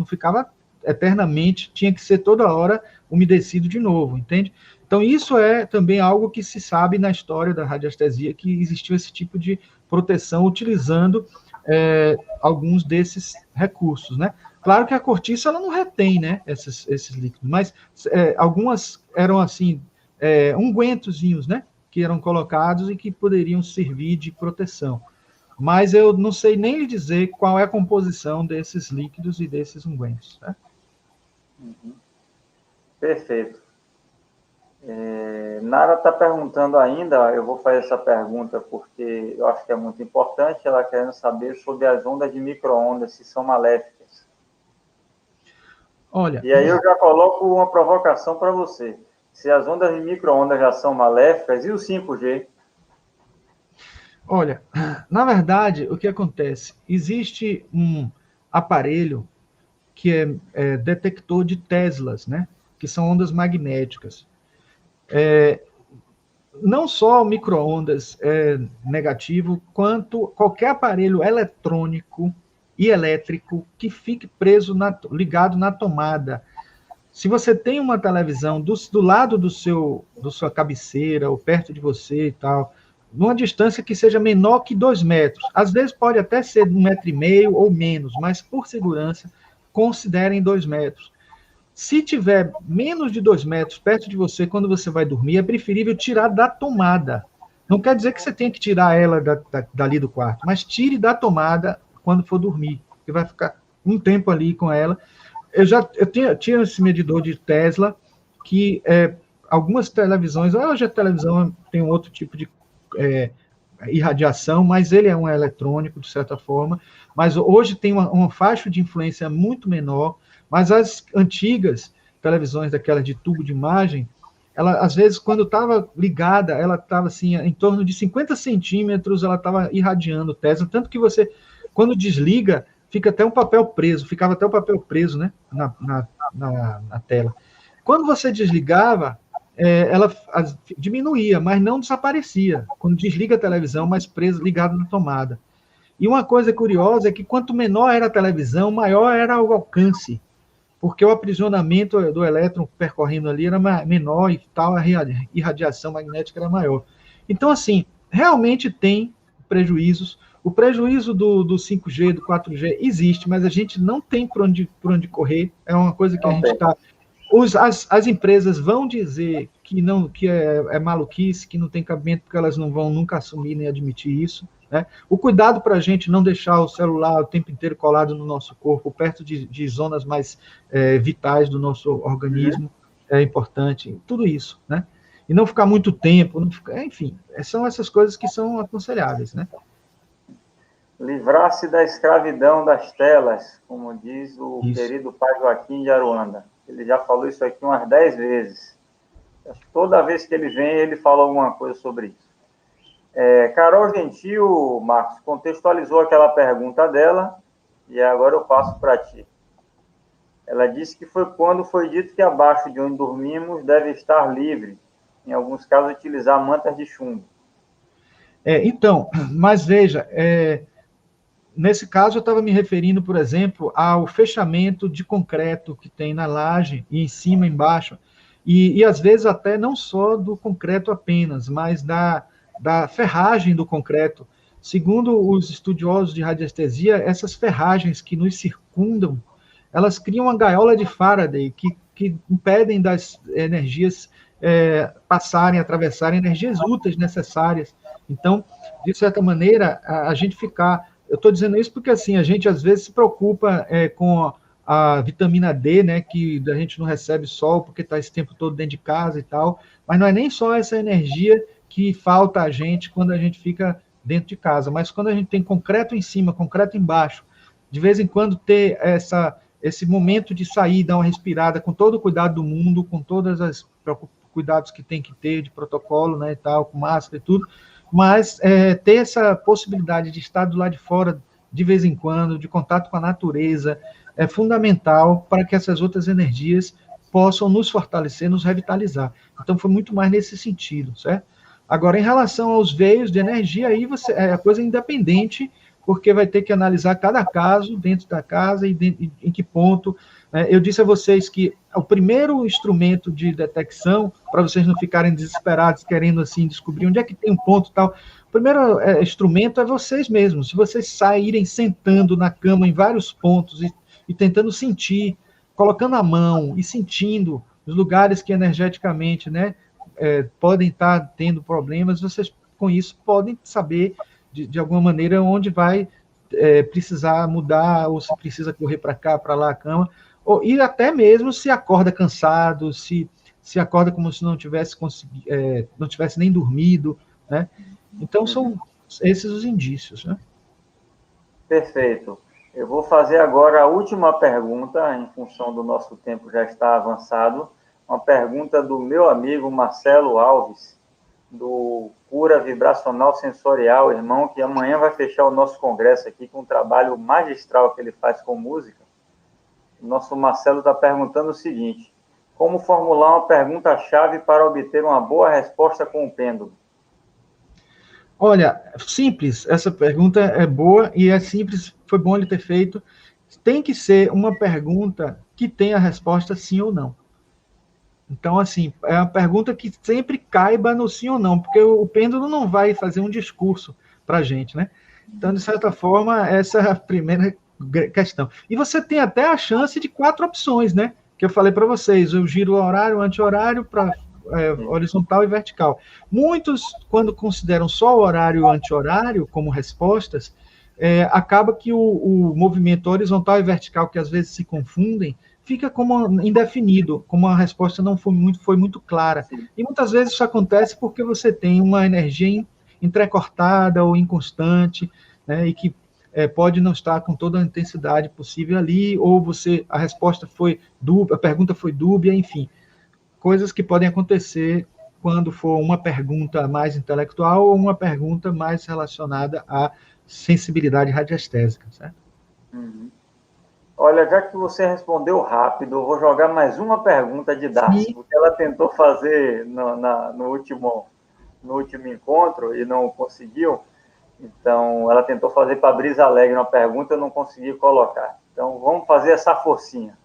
ficava eternamente, tinha que ser toda hora umedecido de novo, entende? Então isso é também algo que se sabe na história da radiestesia, que existiu esse tipo de proteção utilizando alguns desses recursos, né? Claro que a cortiça ela não retém, né, esses líquidos, mas algumas eram assim ungüentozinhos, né, que eram colocados e que poderiam servir de proteção. Mas eu não sei nem lhe dizer qual é a composição desses líquidos e desses ungüentos. Né? Uhum. Perfeito. Nara está perguntando ainda, eu vou fazer essa pergunta porque eu acho que é muito importante, ela querendo saber sobre as ondas de micro-ondas, se são maléficas. Olha, e aí eu já coloco uma provocação para você. Se as ondas de micro-ondas já são maléficas, e o 5G? Olha, na verdade, o que acontece? Existe um aparelho que é detector de Teslas, né? Que são ondas magnéticas. Não só o micro-ondas é negativo, quanto qualquer aparelho eletrônico e elétrico que fique preso, ligado na tomada. Se você tem uma televisão do lado da sua cabeceira, ou perto de você e tal, numa distância que seja menor que 2 metros. Às vezes pode até ser 1,5 m ou menos, mas por segurança, considerem 2 metros. Se tiver menos de 2 metros perto de você, quando você vai dormir, é preferível tirar da tomada. Não quer dizer que você tem que tirar ela dali do quarto, mas tire da tomada quando for dormir, que vai ficar um tempo ali com ela. Eu tinha esse medidor de Tesla, que algumas televisões, hoje a televisão tem um outro tipo de irradiação, mas ele é um eletrônico, de certa forma, mas hoje tem uma faixa de influência muito menor, mas as antigas televisões, daquela de tubo de imagem, ela, às vezes, quando estava ligada, ela estava assim, em torno de 50 centímetros, ela estava irradiando Tesla, tanto que você, quando desliga, fica até um papel preso, ficava até o papel preso, né, na tela. Quando você desligava, ela diminuía, mas não desaparecia. Quando desliga a televisão, mas preso, ligado na tomada. E uma coisa curiosa é que quanto menor era a televisão, maior era o alcance, porque o aprisionamento do elétron percorrendo ali era menor e tal, a irradiação magnética era maior. Então, assim, realmente tem prejuízos. O prejuízo do 5G, do 4G existe, mas a gente não tem por onde correr. É uma coisa que a gente está... As empresas vão dizer que não, que é maluquice, que não tem cabimento, porque elas não vão nunca assumir nem admitir isso. Né? O cuidado para a gente não deixar o celular o tempo inteiro colado no nosso corpo, perto de zonas mais vitais do nosso organismo, é importante. Tudo isso, né? E não ficar muito tempo, enfim, são essas coisas que são aconselháveis, né? Livrar-se da escravidão das telas, como diz o querido pai Joaquim de Aruanda. Ele já falou isso aqui umas 10 vezes. Toda vez que ele vem, ele fala alguma coisa sobre isso. Carol Gentil, Marcos, contextualizou aquela pergunta dela, e agora eu passo para ti. Ela disse que foi quando foi dito que abaixo de onde dormimos deve estar livre, em alguns casos utilizar mantas de chumbo. Então, mas veja, nesse caso eu estava me referindo, por exemplo, ao fechamento de concreto que tem na laje, e em cima, embaixo, e às vezes até não só do concreto apenas, mas da ferragem do concreto. Segundo os estudiosos de radiestesia, essas ferragens que nos circundam, elas criam uma gaiola de Faraday que impedem das energias passarem, atravessarem energias úteis necessárias. Então, de certa maneira, a gente ficar... Eu estou dizendo isso porque, assim, a gente às vezes se preocupa com a vitamina D, né, que a gente não recebe sol porque está esse tempo todo dentro de casa e tal, mas não é nem só essa energia que falta a gente quando a gente fica dentro de casa, mas quando a gente tem concreto em cima, concreto embaixo, de vez em quando ter esse momento de sair, dar uma respirada com todo o cuidado do mundo, com todos os cuidados que tem que ter de protocolo, né, e tal, com máscara e tudo, mas ter essa possibilidade de estar do lado de fora de vez em quando, de contato com a natureza, é fundamental para que essas outras energias possam nos fortalecer, nos revitalizar. Então, foi muito mais nesse sentido, certo? Agora, em relação aos veios de energia, aí é a coisa independente, porque vai ter que analisar cada caso dentro da casa e em que ponto. Eu disse a vocês que o primeiro instrumento de detecção, para vocês não ficarem desesperados, querendo assim descobrir onde é que tem um ponto e tal, o primeiro instrumento é vocês mesmos. Se vocês saírem sentando na cama em vários pontos e tentando sentir, colocando a mão e sentindo os lugares que energeticamente, né, podem estar tendo problemas, vocês com isso podem saber de alguma maneira onde vai precisar mudar, ou se precisa correr para cá, para lá a cama, e até mesmo se acorda cansado, se acorda como se não tivesse não tivesse nem dormido, né? Então são esses os indícios, né? Perfeito. Eu vou fazer agora a última pergunta, em função do nosso tempo já estar avançado, uma pergunta do meu amigo Marcelo Alves, do Cura Vibracional Sensorial, irmão, que amanhã vai fechar o nosso congresso aqui com um trabalho magistral que ele faz com música. O nosso Marcelo está perguntando o seguinte: como formular uma pergunta-chave para obter uma boa resposta com o pêndulo? Olha, simples, essa pergunta é boa e é simples, foi bom ele ter feito. Tem que ser uma pergunta que tenha a resposta sim ou não. Então, assim, é uma pergunta que sempre caiba no sim ou não, porque o pêndulo não vai fazer um discurso para a gente, né? Então, de certa forma, essa é a primeira questão. E você tem até a chance de 4 opções, né? Que eu falei para vocês, o giro horário, anti-horário, para horizontal e vertical. Muitos, quando consideram só o horário e o anti-horário como respostas, acaba que o movimento horizontal e vertical, que às vezes se confundem, fica como indefinido, como a resposta não foi muito clara. Sim. E muitas vezes isso acontece porque você tem uma energia entrecortada ou inconstante, né, e que pode não estar com toda a intensidade possível ali, ou a resposta foi dúbia, a pergunta foi dúbia, enfim, coisas que podem acontecer quando for uma pergunta mais intelectual ou uma pergunta mais relacionada à sensibilidade radiestésica, certo? Uhum. Olha, já que você respondeu rápido, eu vou jogar mais uma pergunta de Darcy, Sim. porque ela tentou fazer no último encontro e não conseguiu. Então, ela tentou fazer para a Brisa Alegre uma pergunta, eu não consegui colocar. Então, vamos fazer essa forcinha.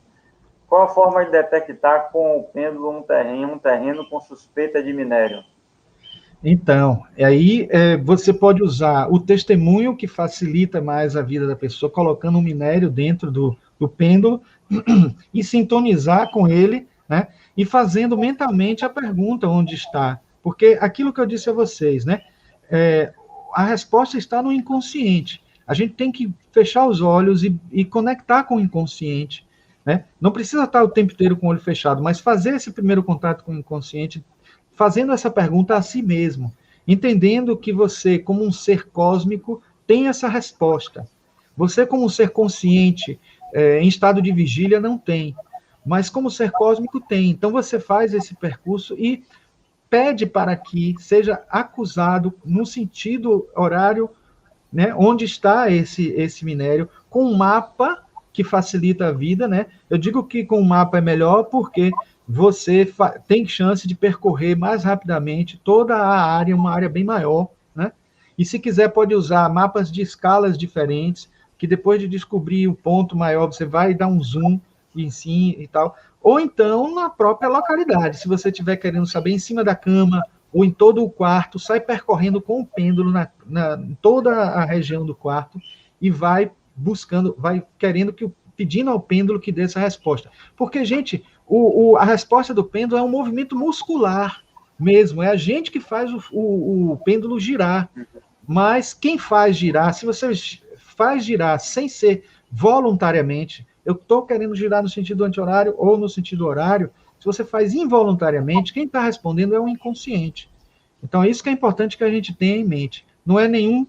Qual a forma de detectar com o pêndulo um terreno com suspeita de minério? Então, aí você pode usar o testemunho, que facilita mais a vida da pessoa, colocando um minério dentro do pêndulo e sintonizar com ele, né? E fazendo mentalmente a pergunta onde está. Porque aquilo que eu disse a vocês, né? É, a resposta está no inconsciente. A gente tem que fechar os olhos e conectar com o inconsciente. Né? Não precisa estar o tempo inteiro com o olho fechado, mas fazer esse primeiro contato com o inconsciente, fazendo essa pergunta a si mesmo, entendendo que você, como um ser cósmico, tem essa resposta. Você, como um ser consciente, em estado de vigília, não tem. Mas como ser cósmico, tem. Então você faz esse percurso e pede para que seja acusado no sentido horário, né, onde está esse minério, com um mapa que facilita a vida, né? Eu digo que com um mapa é melhor porque você tem chance de percorrer mais rapidamente toda a área, uma área bem maior, né? E se quiser pode usar mapas de escalas diferentes, que depois de descobrir o ponto maior, você vai dar um zoom em si e tal. Ou então na própria localidade, se você estiver querendo saber em cima da cama, ou em todo o quarto, sai percorrendo com o pêndulo em toda a região do quarto e vai buscando, vai querendo pedindo ao pêndulo que dê essa resposta. Porque, gente, a resposta do pêndulo é um movimento muscular mesmo, é a gente que faz o pêndulo girar. Mas quem faz girar, se você faz girar sem ser voluntariamente, eu estou querendo girar no sentido anti-horário ou no sentido horário, se você faz involuntariamente, quem está respondendo é o inconsciente. Então, é isso que é importante que a gente tenha em mente. Não é nenhum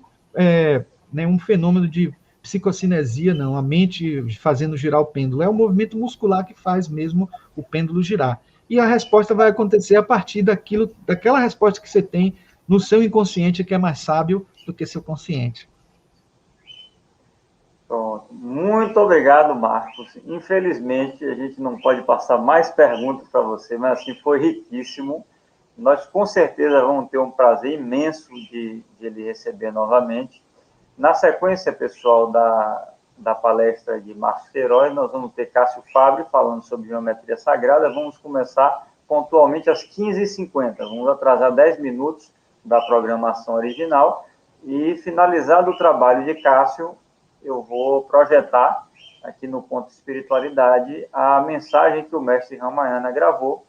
fenômeno de psicocinesia, não. A mente fazendo girar o pêndulo. É o movimento muscular que faz mesmo o pêndulo girar. E a resposta vai acontecer a partir daquela resposta que você tem no seu inconsciente, que é mais sábio do que seu consciente. Pronto. Muito obrigado, Marcos. Infelizmente, a gente não pode passar mais perguntas para você, mas assim, foi riquíssimo. Nós com certeza vamos ter um prazer imenso de lhe receber novamente. Na sequência, pessoal, da palestra de Marcos Queiroz, nós vamos ter Cássio Fábio falando sobre geometria sagrada. Vamos começar pontualmente às 15h50. Vamos atrasar 10 minutos da programação original. E, finalizado o trabalho de Cássio, eu vou projetar aqui no Ponto Espiritualidade a mensagem que o mestre Ramayana gravou,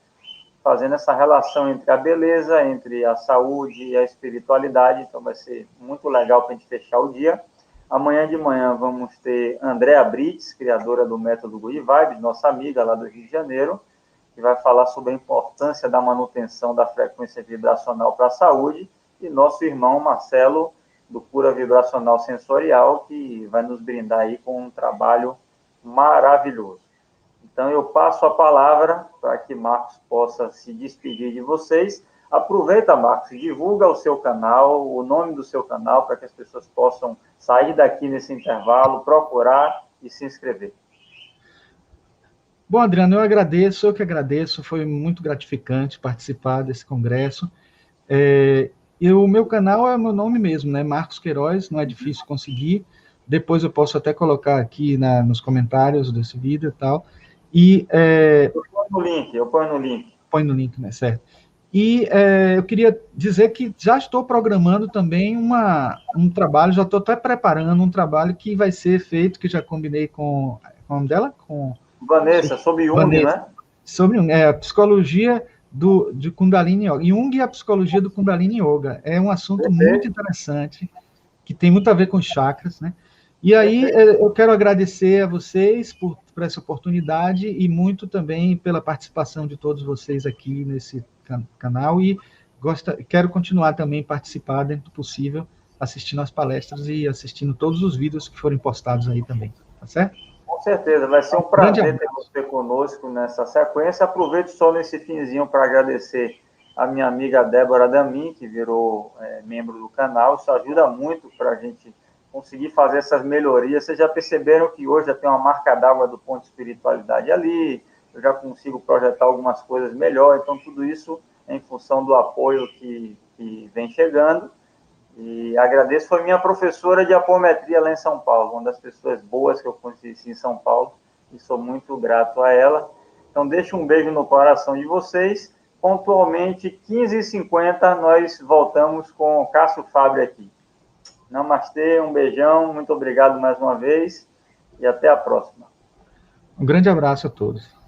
fazendo essa relação entre a beleza, entre a saúde e a espiritualidade. Então vai ser muito legal para a gente fechar o dia. Amanhã de manhã vamos ter Andréa Brits, criadora do método Good Vibes, nossa amiga lá do Rio de Janeiro, que vai falar sobre a importância da manutenção da frequência vibracional para a saúde, e nosso irmão Marcelo, do Cura Vibracional Sensorial, que vai nos brindar aí com um trabalho maravilhoso. Então, eu passo a palavra para que Marcos possa se despedir de vocês. Aproveita, Marcos, divulga o seu canal, o nome do seu canal, para que as pessoas possam sair daqui nesse intervalo, procurar e se inscrever. Bom, Adriano, eu que agradeço, foi muito gratificante participar desse congresso. E o meu canal é meu nome mesmo, né? Marcos Queiroz, não é difícil conseguir. Depois eu posso até colocar aqui nos comentários desse vídeo e tal. Eu ponho no link. põe no link, né? Certo. E eu queria dizer que já estou programando também um trabalho, já estou até preparando um trabalho que vai ser feito, que já combinei com o nome dela? Com Vanessa, sobre Jung, Vanessa, né? sobre a psicologia de Kundalini Yoga. Jung e a psicologia do Kundalini Yoga. É um assunto muito interessante, que tem muito a ver com chakras, né? E aí eu quero agradecer a vocês por essa oportunidade e muito também pela participação de todos vocês aqui nesse canal e quero continuar também a participar dentro do possível, assistindo às palestras e assistindo todos os vídeos que forem postados aí também, tá certo? Com certeza, vai ser um prazer ter você conosco nessa sequência. Aproveito só nesse finzinho para agradecer a minha amiga Débora Damin, que virou membro do canal. Isso ajuda muito para a gente conseguir fazer essas melhorias. Vocês já perceberam que hoje já tem uma marca d'água do ponto de espiritualidade ali, eu já consigo projetar algumas coisas melhor, então tudo isso é em função do apoio que vem chegando. E agradeço, foi minha professora de apometria lá em São Paulo, uma das pessoas boas que eu conheci em São Paulo, e sou muito grato a ela. Então, deixo um beijo no coração de vocês. Pontualmente, 15h50, nós voltamos com o Cássio Fábio aqui. Namastê, um beijão, muito obrigado mais uma vez, e até a próxima. Um grande abraço a todos.